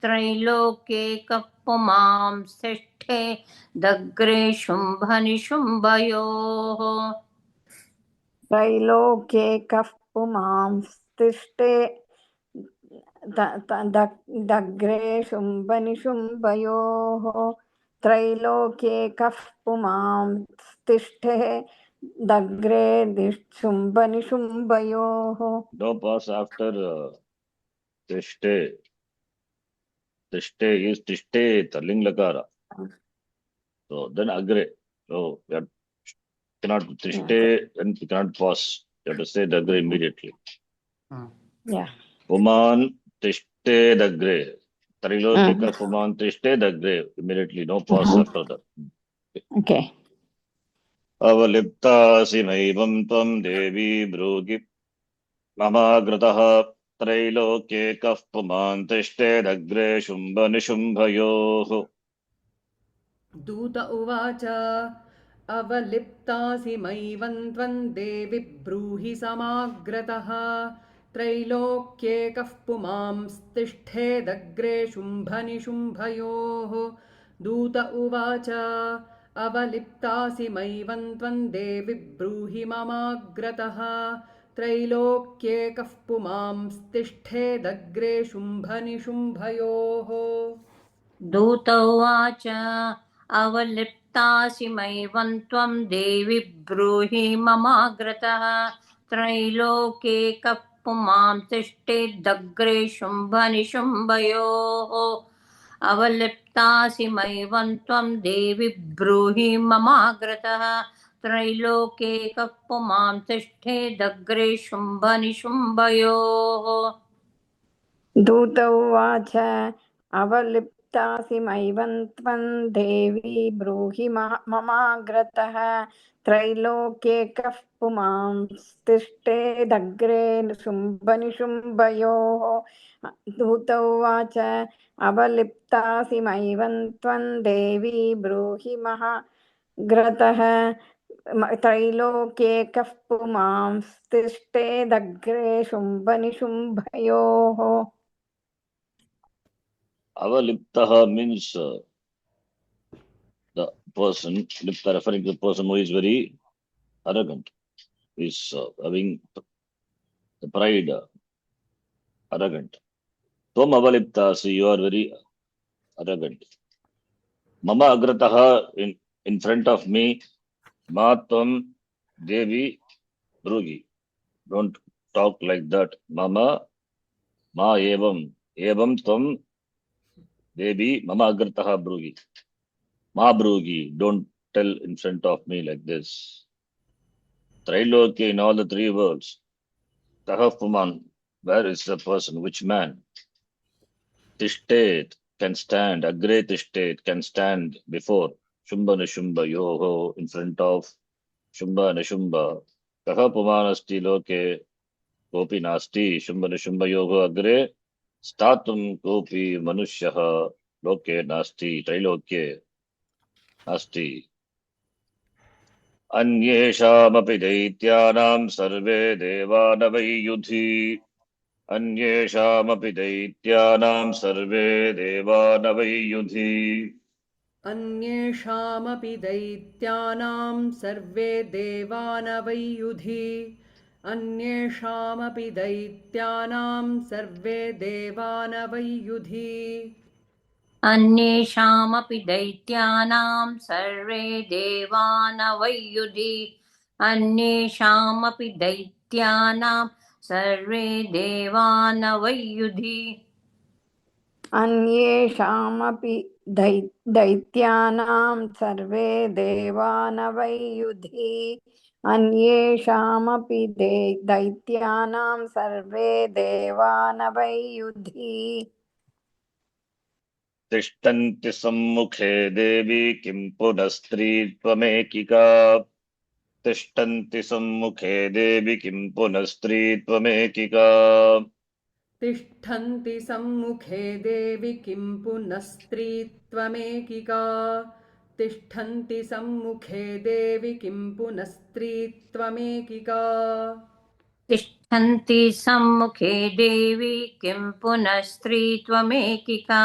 त्रैलोके कप्पुमां तिष्ठेदग्रे शुम्भनिशुम्भयोः त्रैलोक्ये कः पुमांस्तिष्ठे दग्रे शुम्भनिशुम्भयोः त्रैलोक्ये कः पुमांस्तिष्ठे दग्रे शुम्भनिशुम्भयोः. No pause after tishte. Tishte is tishte, ling lakara. So then agre. So you cannot tishte and you cannot pause. You have to say the agre immediately. Yeah. Puman tishte dagre. Trilokika puman tishte dagre. Immediately, no pause after that. Okay. अवलिप्तासि नैवं त्वं देवी ब्रूहि ममाग्रतः त्रैलोक्ये कः पुमान् तिष्ठेदग्रे शुम्भनिशुम्भयोः दूत उवाच अवलिप्तासि मैवं त्वं देवि ब्रूहि समाग्रतः त्रैलोक्ये कः पुमांस्तिष्ठेदग्रे शुम्भनिशुम्भयोः दूत उवाच अवलिप्तासि मैवं त्वं देवि ब्रूहि ममाग्रतः त्रैलोक्ये कः पुमांस्तिष्ठेदग्रे शुम्भनिशुम्भयोः दूत उवाच अवलिप्तासि मैवं त्वं देवि ब्रूहि ममाग्रतः त्रैलोके कः पुमां तिष्ठेदग्रे शुम्भनिशुम्भयोः अवलिप्तासि मैवं त्वं देवि ब्रूहि ममाग्रतः त्रैलोके कः पुमां तिष्ठेदग्रे शुम्भनिशुम्भयोः दूत उवाच अवलिप्तासि मैवं त्वं देवी ब्रूहि ममाग्रतः त्रैलोक्ये कः पुमांस्तिष्ठेदग्रे शुम्भनिशुम्भयोः. दूत उवाच अवलिप्तासि मैवं त्वं देवी ब्रूहि महाग्रतः त्रैलोक्ये कः पुमांस्तिष्ठेदग्रे शुम्भनिशुम्भयोः. Avaliptaha means the person, lipta referring to the person who is very arrogant, is having the pride, arrogant. Tvam avaliptasi, you are very arrogant. Mama agrataha, in front of me, ma tvam devi brugi. Don't talk like that. Mama, ma evam tvam devi mama agrataha brugi. Ma brugi, don't tell in front of me like this. Trilokya in all the three worlds. Tahapuman, where is the person? Which man? Tishtet can stand. Agre Tishtet can stand before Shumba Nishumba Yoho in front of Shumba Nishumba. Tahapuman asti loke kopi nasti Shumba Nishumba Yoho agre statum kopi manushyaha loke nasti Trilokye nasti. अन्येषामपि दैत्यानां सर्वे देवानवै युधि अन्येषामपि दैत्यानां सर्वे देवानवै युधि अन्येषामपि दैत्यानां सर्वे देवानवैयुधि अन्येषामपि दैत्यानां सर्वे देवानवैयुधि अन्येषामपि दैत्यानां सर्वे देवानवैयुधि अन्येषामपि दैत्यानां सर्वे देवानवैयुधि अन्येषामपि दैत्यानां सर्वे देवानवैयुधि अन्येषामपि दैत्यानां सर्वे देवानवैयुधि तिष्ठन्ति सम्मुखे देवी किं पुनस्त्री त्वमेकिका तिष्ठन्ति सम्मुखे देवी किं पुनस्त्री त्वमेकिका तिष्ठन्ति सम्मुखे देवि किं पुनस्त्रीत्वमेकिका तिष्ठन्ति सम्मुखे देवि किं पुनस्त्रीत्वमेकिका तिष्ठन्ति सम्मुखे देवी किं पुनः स्त्री त्वमेकिका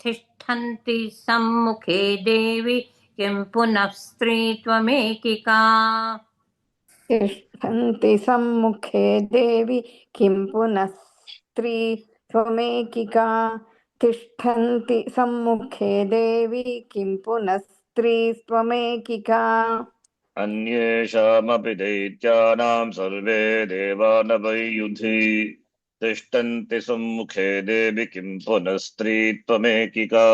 तिष्ठन्ति सम्मुखे देवी किं पुनः स्त्री त्वमेकिका तिष्ठन्ति सम्मुखे देवि किं पुनः स्त्री त्वमेकिका तिष्ठन्ति सम्मुखे देवि किं पुनः स्त्री त्वमेकिका अन्येषामपि दैत्यानां सर्वे देवानवै युधि तिष्ठन्ति सम्मुखे देवि किं पुनः स्त्रीत्वमेकिका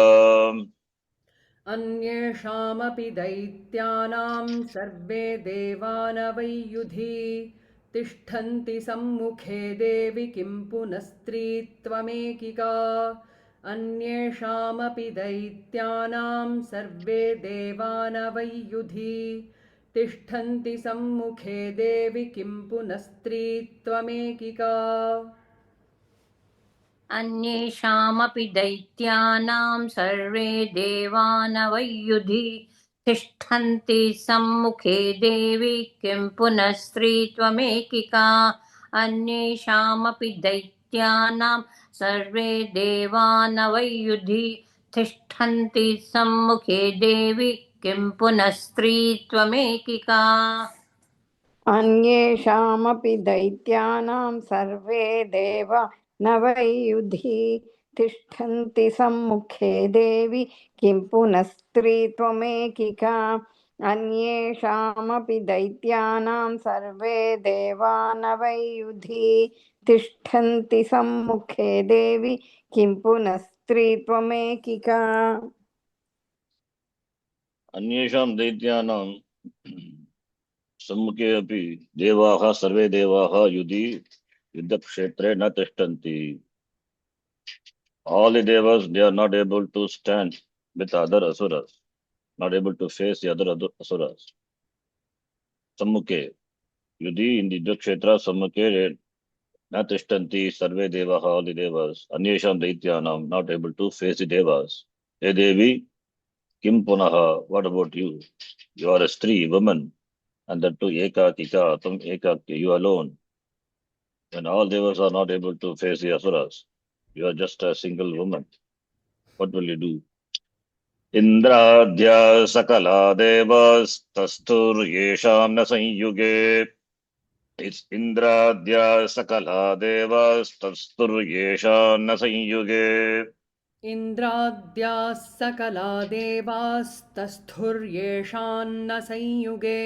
अन्येषामपि दैत्यानां सर्वे देवानवै युधि तिष्ठन्ति सम्मुखे देवि किं पुनस्त्रीत्वमेकिका अन्येषामपि दैत्यानां सर्वे देवानवै युधि तिष्ठन्ति सम्मुखे देवि किं पुनस्त्रीत्वमेकिका अन्येषामपि दैत्यानां सर्वे देवानवै युधि तिष्ठन्ति सम्मुखे देवी किं पुनः स्त्री त्वमेकिका अन्येषामपि दैत्यानां सर्वे देवानवै युधि तिष्ठन्ति सम्मुखे देवी किं पुनः स्त्री त्वमेकिका अन्येषामपि दैत्यानां सर्वे देवा न वै युधि तिष्ठन्ति सम्मुखे देवि किं पुनः स्त्री त्वमेकिका अन्येषामपि दैत्यानां सर्वे देवा न वै युधि तिष्ठन्ति सम्मुखे देवि किं पुनः स्त्री त्वमेकिका अन्येषां दैत्यानां सम्मुखे अपि देवाः सर्वे देवाः युधि युद्धक्षेत्रे न तिष्ठन्ति. All the devas, they are not able to stand with other asuras, not able to face the other asuras. Sammukhe, Yudhi in the Yuddhakshetra, Sammukhe, na tishtanti sarve devaha, all the devas, anyesham daityanam, not able to face the devas. Hey Devi, kim punaha, what about you? You are a stree, woman, and that too ekakika, tum ekaki, you alone. When all devas are not able to face the asuras, you are just a single woman. What will you do? Indraadya sakala devastasthuryesham na संयुगे. It's Indradya sakala devastasthuryesham na संयुगे. इन्द्राद्याः सकला देवास्तस्थुर्येषान्न संयुगे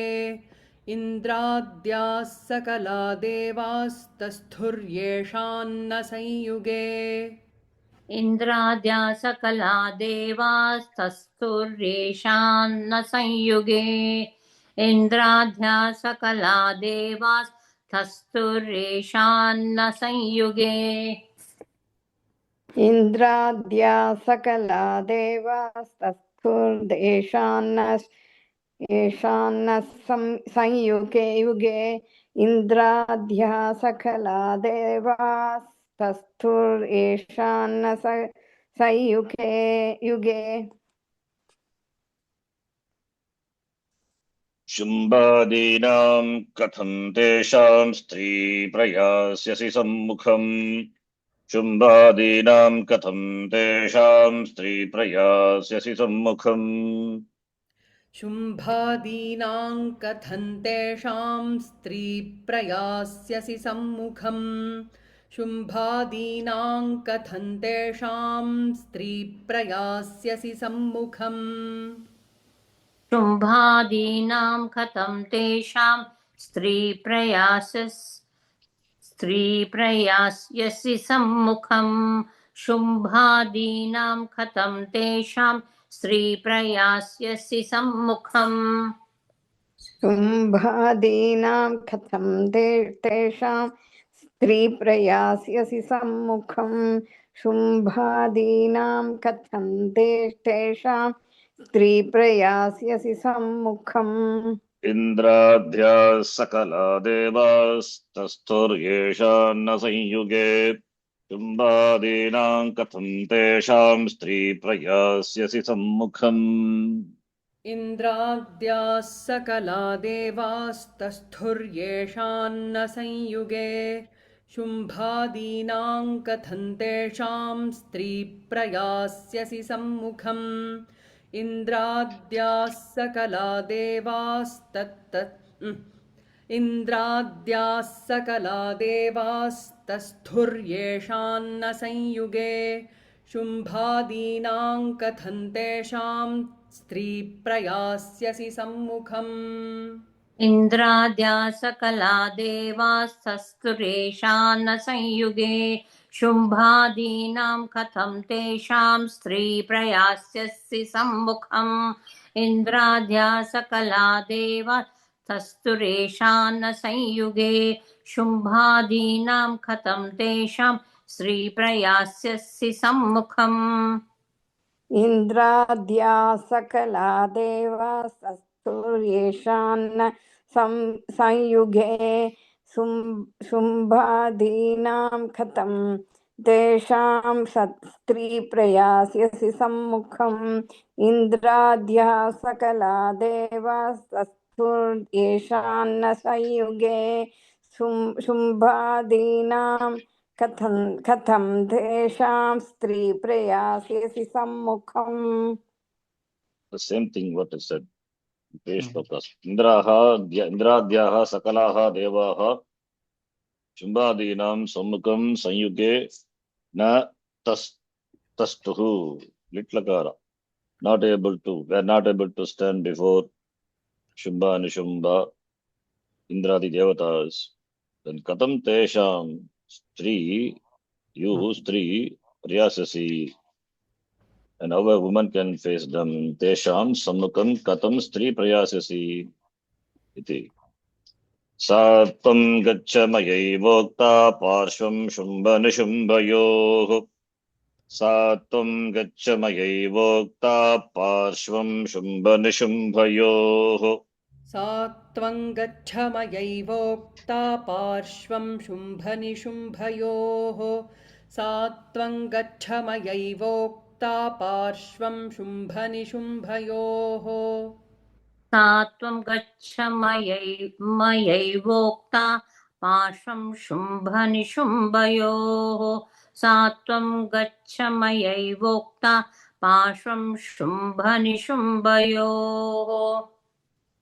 इन्द्राद्याः सकला देवास्तस्थुर्येषान्न संयुगे इन्द्राद्या सकला देवास्तस्थुर्येषान्न संयुगे इन्द्राद्या सकला देवास्तस्थुर्येषान्न संयुगे इन्द्राद्या सकला देवास्तस्थुर्देशान्न संयुगे युगे इन्द्राद्या सकला देवास्तस्थुर्देशान्न संयुगे युगे शुम्भादीनां कथं तेषां स्त्री प्रयास्यसि सम्मुखम् शुम्भादीनां कथं तेषां स्त्री प्रयास्यसि सम्मुखम् शुम्भादीनां कथं तेषां स्त्रीप्रयास्यसि सम्मुखम् शुम्भादीनां कथं तेषां स्त्रीप्रयास्यसि सम्मुखम् शुम्भादीनां कथं तेषां स्त्रीप्रयास्यसि सम्मुखम् शुम्भादीनां कथं तेषां स्त्रीप्रयास्यसि सम्मुखम् शुम्भादीनां कथं तेषां स्त्रीप्रयास्यसि सम्मुखम् शुम्भादीनां कथं तेषां स्त्रीप्रयास्यसि सम्मुखम् इन्द्राद्या सकला देवास्तस्थुर्येषां न संयुगे शुम्भादीनां कथं तेषां स्त्रीप्रयास्यसि सम्मुखम् इन्द्राद्याः सकला देवास्तस्थुर्येषान्न संयुगे शुम्भादीनां कथं तेषां स्त्रीप्रयास्यसि सम्मुखम् इन्द्राद्याः सकला इन्द्राद्याः सकला देवास्तस्थुर्येषान्न संयुगे शुम्भादीनां कथं तेषां स्त्रीप्रयास्यसि सम्मुखम् इन्द्राद्या सकला देवास्तस्तुरेषान्न संयुगे शुम्भादीनां कथं तेषां स्त्रीप्रयास्यसि सम्मुखम् इन्द्राद्या सकला देवास्तस्तुरेषान्न संयुगे शुम्भादीनां कथं तेषां स्त्रीप्रयास्यसि सम्मुखम् इन्द्राद्या सकला देवास्तुर्येषान्न संयुगे शुम्भादीनां कथं तेषां स्त्रीप्रयास्यसि सम्मुखम् इन्द्राद्या सकला देवास्तुर्येषान्न संयुगे शुम्भादीनां कथं तेषां स्त्रीप्रयास्यसि सम्मुखम्. The same thing what is said. इन्द्राद्याः सकलाः देवाः शुम्भादीनां सम्मुखं संयुगे न तस्तुः लिट्लकार not able to, were not able to stand before Shumba and Shumba, Indradi Devatas. Then Katam Tesham Stri, you Stri, Priyasasi, and how a woman can face them. Tesham Sammukam Katam Stri Priyasasi. Iti. Satvam Gacchamayai Vokta Parshvam Shumba Nishumbayoh. Satvam Gacchamayai Vokta Parshvam Shumba Nishumbayoh. सात्वं गच्छ मयैवोक्ता पार्श्वं शुम्भनिशुम्भयोः सात्वं गच्छ मयैवोक्ता पार्श्वं शुम्भनिशुम्भयोः सात्वं गच्छ मयैवोक्ता पार्श्वं शुम्भनिशुम्भयोः सात्वं गच्छ मयैवोक्ता पार्श्वं शुम्भनिशुम्भयोः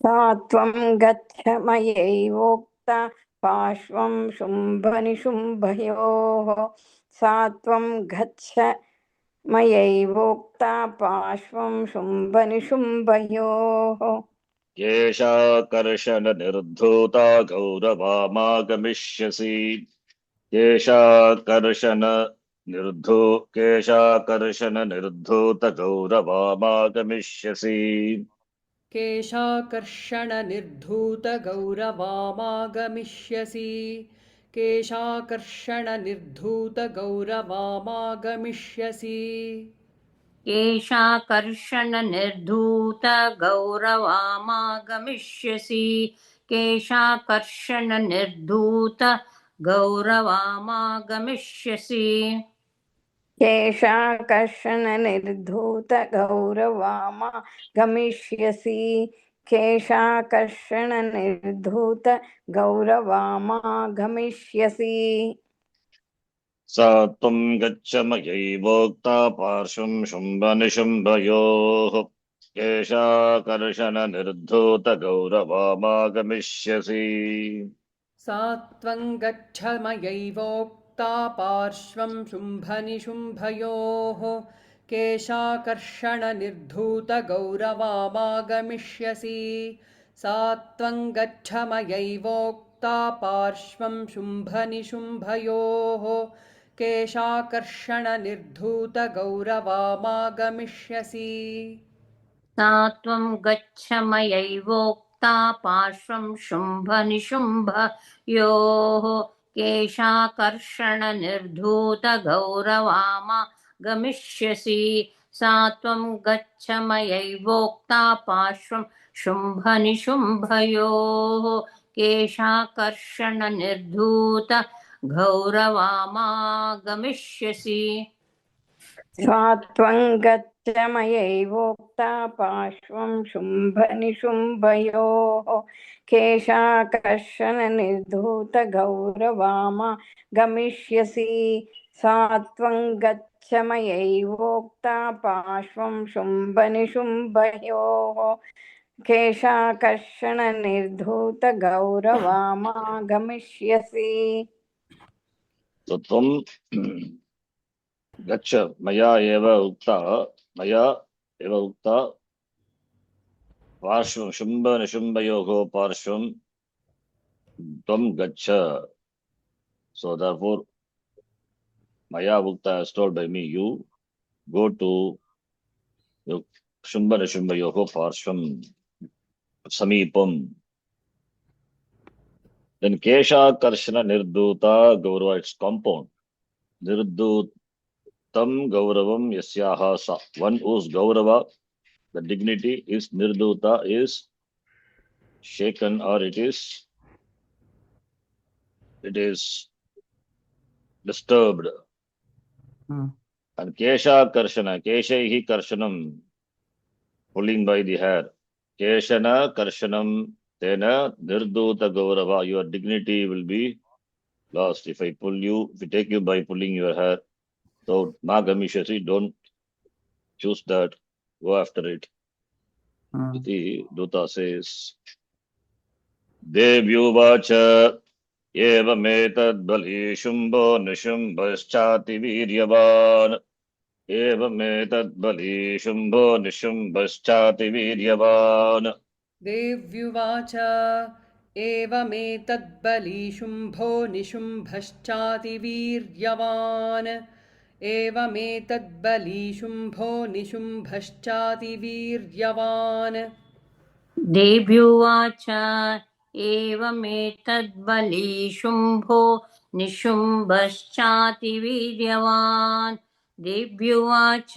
सात्वं गच्छ मयैवोक्ता पार्श्वं शुम्भनिशुम्भयोः सात्वं गच्छ मयैवोक्ता पार्श्वं शुम्भनिशुम्भयोः येषा कर्षण निर्धूता गौरवामागमिष्यसि केशा कर्षण निर्धूत गौरवामागमिष्यसि केशाकर्षणनिर्धूतगौरवामागमिष्यसि केशाकर्षणनिर्धूतगौरवामागमिष्यसि केशाकर्षणनिर्धूतगौरवामागमिष्यसि केशाकर्षणनिर्धूतगौरवामागमिष्यसि केशाकर्षणनिर्धूतगौरवामागमिष्यसि केशाकर्षणनिर्धूतगौरवामागमिष्यसि सा त्वं गच्छ मयैवोक्ता पार्श्वं शुम्भनिशुम्भयोः केशाकर्षण निर्धूत गौरवामागमिष्यसि सात्वं गच्छ मयैवोक्ता पार्श्वं शुम्भनिशुम्भयोः केशाकर्षणनिर्धूतगौरवामागमिष्यसि सात्वं गच्छ मयैवोक्ता पार्श्वं शुम्भनिशुम्भयोः केशाकर्षणनिर्धूतगौरवामागमिष्यसि सात्वं गच्छ मयैवोक्ता पार्श्वं शुम्भनिशुम्भयोः केशाकर्षणनिर्धूतगौरवामागमिष्यसि सात्वं गच्छ मयैवोक्ता पार्श्वं शुम्भनिशुम्भयोः केशाकर्षणनिर्धूतगौरवामागमिष्यसि गौरवामागमिष्यसि स्वात्वं गच्छ मयैवोक्ता पार्श्वं शुम्भनिशुम्भयोः केशाकर्षणनिर्धूतगौरवामा गमिष्यसि स्वात्वं गच्छ मयैवोक्ता पार्श्वं शुम्भनिशुम्भयोः केशाकर्षणनिर्धूतगौरवामा गमिष्यसि So tvam gaccha maya eva ukta parshvam shumba nishumbayoho parshvam tvam gaccha. So therefore maya ukta is told by me, you go to shumba nishumbayoho parshvam samipam. Then kesha karshana nirduta gaurava, its compound. Nirdutam gauravam yasyaha sa. One whose gaurava, the dignity is nirduta, is shaken, or it is disturbed. And kesha karshana, keshaihi karshanam, pulling by the hair. Keshana karshanam tena nirduta gaurava, your dignity will be lost if I take you by pulling your hair. So magamishasi, don't choose that, go after it. Iti Duta says, Devyuvacha evametad bali shumbo nishumbhaschati viryavan. Evametad bali shumbo nishumbhaschati viryavan. देव्युवाच एवमेतद्बली शुम्भो निशुम्भश्चातिवीर्यवान् एवमेतद्बली शुम्भो निशुम्भश्चातिवीर्यवान् देव्युवाच एवमेतद्बली शुम्भो निशुम्भश्चातिवीर्यवान् देव्युवाच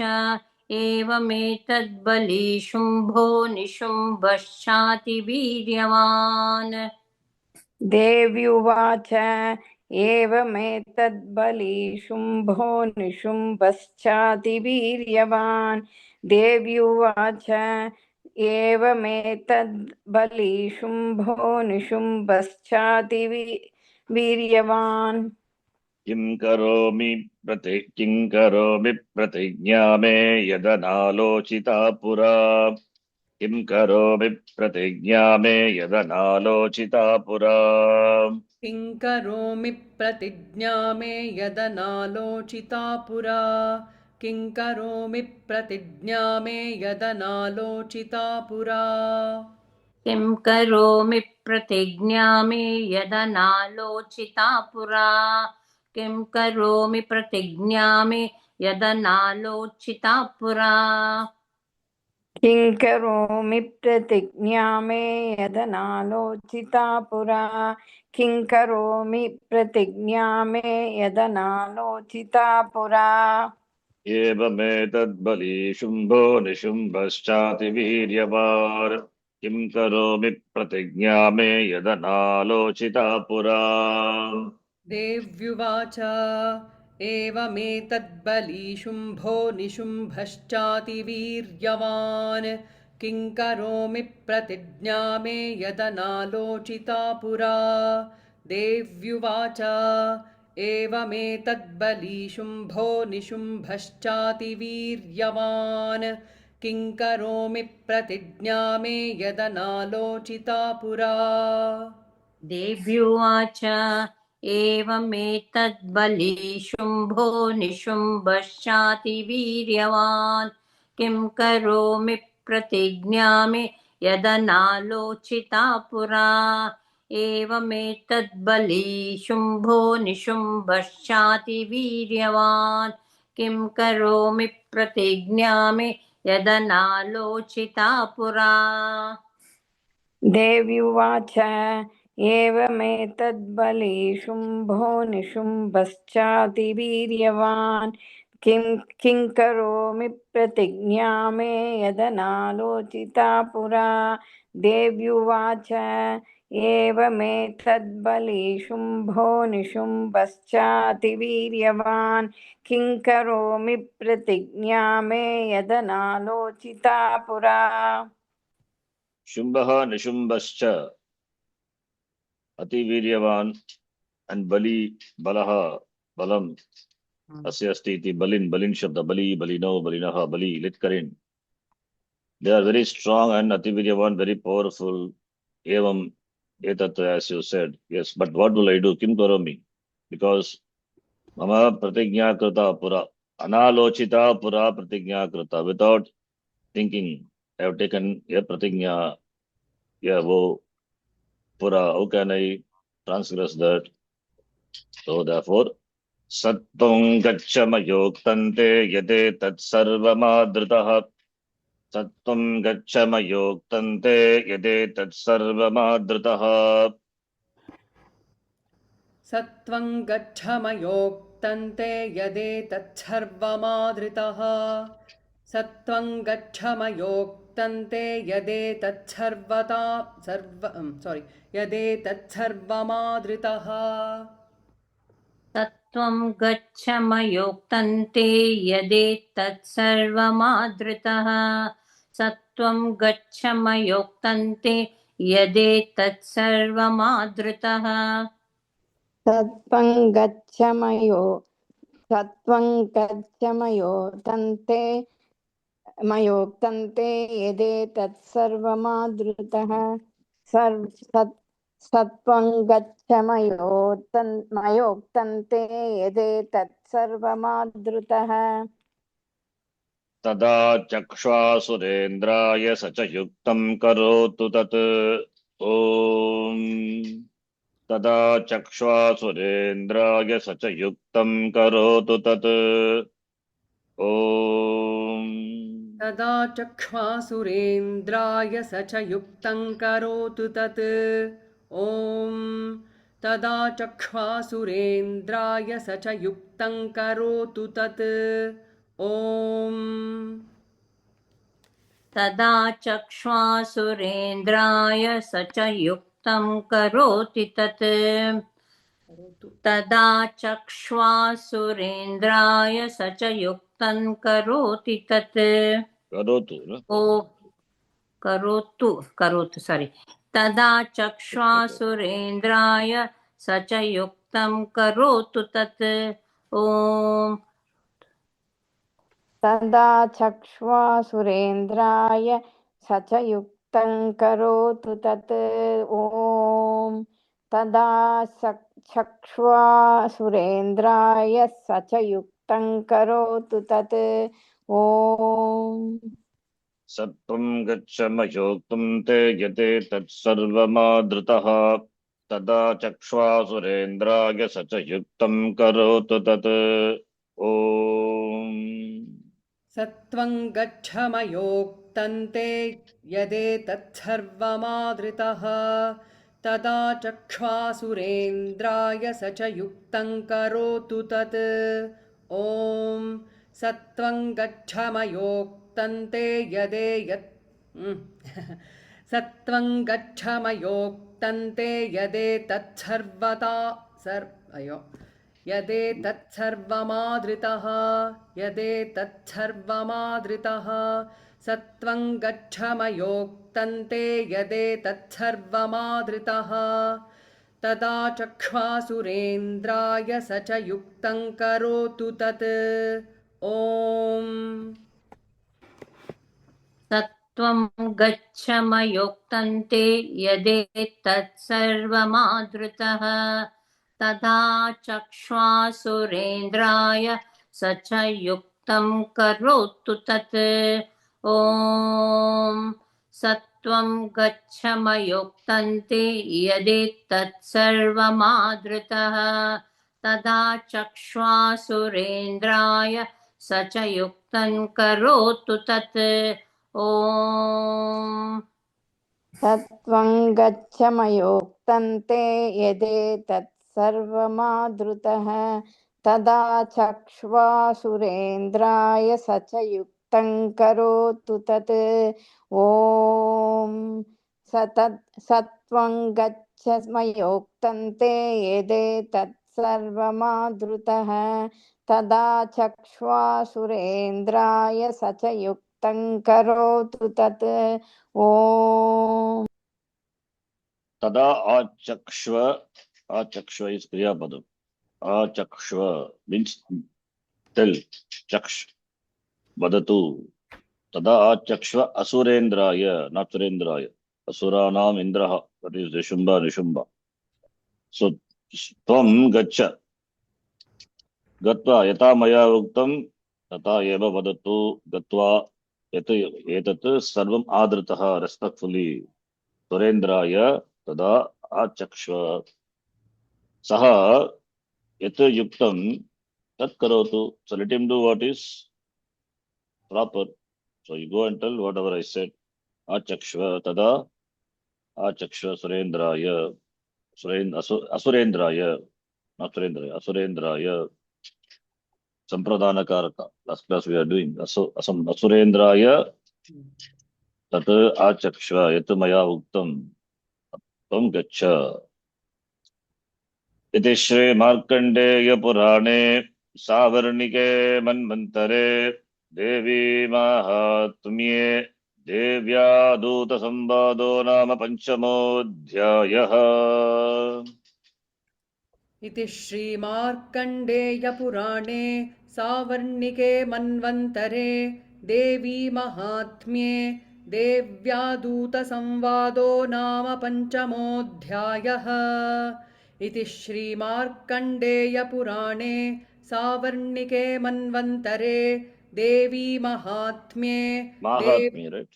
एवमेतद्बली शुम्भो निशुम्भश्चातिवीर्यवान् देव्युवाच एवमेतद्बली शुम्भो निशुम्भश्चातिवीर्यवान् देव्युवाच एवमेतद्बली शुम्भो निशुम्भश्चातिवीर्यवान् Kim karomi pratignya me yadanalochita pura. Kim karomi pratignya me yadanalochita pura. किं करोमि प्रतिज्ञा मे यदनालोचिता पुरा किं करोमि प्रतिज्ञा मे यदनालोचिता पुरा किं करोमि प्रतिज्ञामि यदनालोचिता पुरा किं करोमि प्रतिज्ञामि यदनालोचिता पुरा किं करोमि प्रतिज्ञा मे यदनालोचिता पुरा किं करोमि प्रतिज्ञा मे यदनालोचिता पुरा एवमेतद्बली शुम्भो निशुम्भश्चातिवीर्यवान् किं करोमि प्रतिज्ञा मे यदनालोचिता पुरा. देव्युवाच एवमेतद्बली शुम्भो निशुम्भश्चातिवीर्यवान् किं करोमि प्रतिज्ञा मे यदनालोचिता पुरा देव्युवाच एवमेतद्बली शुम्भो निशुम्भश्चातिवीर्यवान् किं करोमि प्रतिज्ञा मे यदनालोचिता पुरा देव्युवाच एवमेतद्बली शुम्भो निशुम्भश्चातिवीर्यवान् किं करोमि प्रतिज्ञामि यदनालोचिता पुरा एवमेतद्बली शुम्भो निशुम्भश्चातिवीर्यवान् किं करोमि प्रतिज्ञामि यदनालोचिता पुरा देव्युवाच एवमेतद्बली शुम्भो निशुम्भश्चातिवीर्यवान् किं करोमि प्रतिज्ञा मे यदनालोचिता पुरा देव्युवाच एवमेतद्बली शुम्भो निशुम्भश्चातिवीर्यवान् किं करोमि प्रतिज्ञा मे यदनालोचिता पुरा। Shumbha Nishumbhascha Ativiryavan and Bali Balaha Balam Asya Asti iti Balin Shabda Bali Balino Balinaha Bali Litkarin. They are very strong and Ativiryavan very powerful. Evam Etat as you said. Yes, but what will I do? Kim Karomi? Because Mama Pratignya Krita Pura. Analochita Pura Pratignya Krita. Without thinking, I have taken a Pratignya. Yeah, wo Pura. How can I transgress that? So therefore, Sattvam Gacchamayoktate Yade Tat Sarvamadritaha. Sattvam Gacchamayoktate Yade Tat Sarvamadritaha. सत्त्वं गच्छमयोक्तन्ते यदेतच्छर्वमादृतः सत्त्वं गच्छमयोक्तन्ते यदेतच्छर्वता यदेतच्छर्वमादृतः तत्त्वं गच्छमयोक्तन्ते यदेतत्सर्वमादृतः सत्त्वं गच्छमयोक्तन्ते यदेतत्सर्वमादृतः सत्त्वं गच्छमयो तन्ते मयोक्तन्ते यदेतत्सर्वमादृतः सत्त्वं गच्छमयोक्तन्ते यदेतत्सर्वमादृतः तदा चक्ष्वासुरेन्द्राय स च युक्तं करोतु तत् ॐ तदा चक्ष्वासुरेन्द्राय स च युक्तं करोतु तत् ॐ तदा चक्ष्वासुरेन्द्राय स च युक्तं करोतु तत् ॐ तदा चक्ष्वासुरेन्द्राय स च युक्तं करोतु तत् ॐ तदा चक्ष्वासुरेन्द्राय स च युक्तं करोति तत् तदा चक्ष्वासुरेन्द्राय स च युक्तं करोति तत् ओ करोतु सारी तदा चक्ष्वासुरेन्द्राय स च युक्तं करोतु तत् ॐ तदा चक्ष्वासुरेन्द्राय स च युक्तं करोतु तत् ॐ तदा चक्ष्वासुरेन्द्राय स च युक्तं करोतु तत् ॐ सत्त्वं गच्छमयोक्तं ते यते तत्सर्वमादृतः तदा चक्ष्वासुरेन्द्राय स च युक्तं करोतु तत् ॐ सत्त्वं गच्छमयोक्तन्ते यदेतत्सर्वमादृतः तदा चक्ष्वासुरेन्द्राय स च युक्तं करोतु तत् ॐ सत्त्वं गच्छमयोक्तन्ते सत्त्वं गच्छमयोक्तन्ते यदेतत्सर्वमादृतः सत्त्वं गच्छमयोक्तन्ते यदेतत्सर्वमादृतः तदा चक्ष्वासुरेन्द्राय स च युक्तं करोतु तत् ॐ सत्त्वं गच्छमयोक्तन्ते यदेतत्सर्वमादृतः तदा चक्ष्वासुरेन्द्राय स च युक्तं करोतु तत् ॐ सत्त्वं गच्छमयोक्तन्ते यदेतत्सर्वमादृतः तदा चक्ष्वासुरेन्द्राय स च युक्तं करोतु तत् ॐ सत्त्वं गच्छमयोक्तन्ते यदेतत्सर्वमादृतः तदा चक्ष्वासुरेन्द्राय स च युक्तं करोतु तत् ॐ सत्वं गच्छ मयोक्तं ते यदेतत् सर्वमादृतः तदा चक्ष्वासुरेन्द्राय स च युक्तं करोतु तत् ॐ तदा आचक्ष्व, आचक्ष्व is kriya padam. Achakshva means tell, chaksh, vadatu. Tada achakshva asurendraya, not surendraya. Asuranam indraha, that is Rishumba, Rishumba. So, tvam gaccha, gatva yata maya uktam, tata eva vadatu, gatva etat sarvam adritaha, respectfully. Surendraya, tada achakshva, saha yat yuktam, tat karotu. So let him do what is proper. So you go and tell whatever I said. Achakshva tada achakshva surendraya asurendraya, not surendraya, asurendraya sampradana karaka. Last class we are doing asurendraya tat achakshva yat maya uktam tvam gaccha. इति श्री मार्कंडेय पुराणे सावर्णिके मन्वन्तरे देवी माहात्म्ये देव्यादूत संवादो नाम पंचमोऽध्यायः। इति श्रीमार्कण्डेयपुराणे सावर्णिके मन्वन्तरे देवी महात्म्ये देव्यादूतसंवादो नाम पञ्चमोऽध्यायः। इति श्रीमार्कण्डेयपुराणे सावर्णिके मन्वन्तरे देवी महात्म्ये महात्म्ये, right?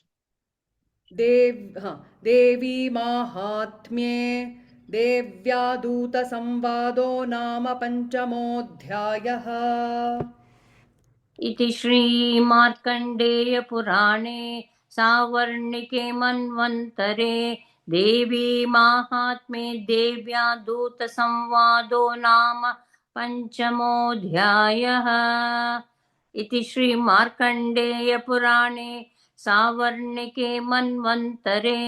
देवी माहात्म्ये देव्यादूतसंवादो नाम पञ्चमोऽध्यायः। इति श्रीमार्कण्डेय पुराणे सावर्णिके मन्वन्तरे देवी माहात्म्ये देव्यादूत संवादो नाम पंचमोऽध्यायः। इति श्रीमार्कण्डेय पुराणे सावर्णिके मन्वन्तरे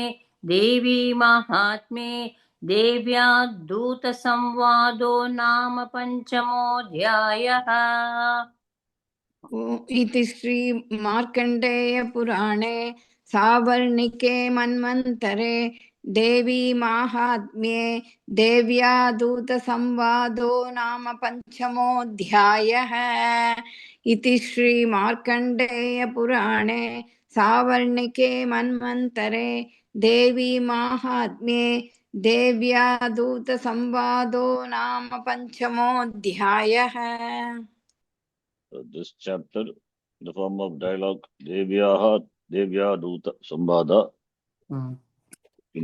देवी माहात्म्ये देव्यादूत संवादो नाम पंचमोऽध्यायः। इति श्री मार्कंडेय पुराणे सावर्णिके मन्वन्तरे देवी माहात्म्ये देव्यादूत संवादो नाम पंचमोऽध्यायः। इति श्री मार्कंडेय पुराणे सावर्णिके मन्वन्तरे देवी माहात्म्ये देव्यादूत संवादो नाम पंचमोऽध्यायः। So this chapter, in the form of dialogue, Devya Duta Sambhada in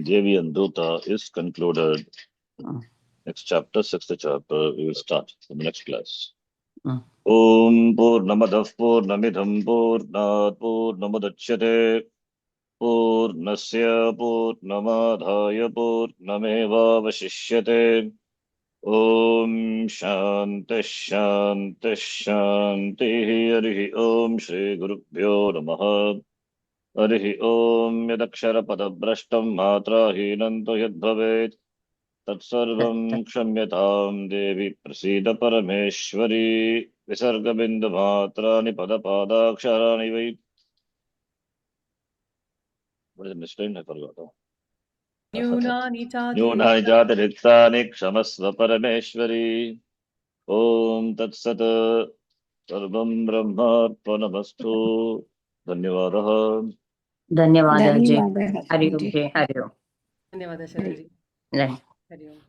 Devi and Duta is concluded. Next chapter, sixth chapter, we will start in the next class. Om Purnamadav Purnamidham Purnat Purnamudachyate Purnasya Purnamadhaya Purnameva Vashishyate. Om Shanti Shanti Shanti. Harihi Om Shri Gurubhyo Namaha. Harihi Om Yadakshara Padabrashtam Matrahinanto Yadbhavet Tatsarvam Kshamyatam Devi Prasida Parameshwari. Visarga Bindu Matrani Pada Ksharani Vai. What is the next line? I forgot. न्यूनानि चाति न्यूनानि चाति रिक्तानि क्षमस्व परमेश्वरी. ओम तत्सत्. सर्वं ब्रह्मार्पणमस्तु. धन्यवादः. धन्यवादः जय धन्यवादः हरि ओम जय हरि ओम। धन्यवादः शरजी। जय। हरि ओम।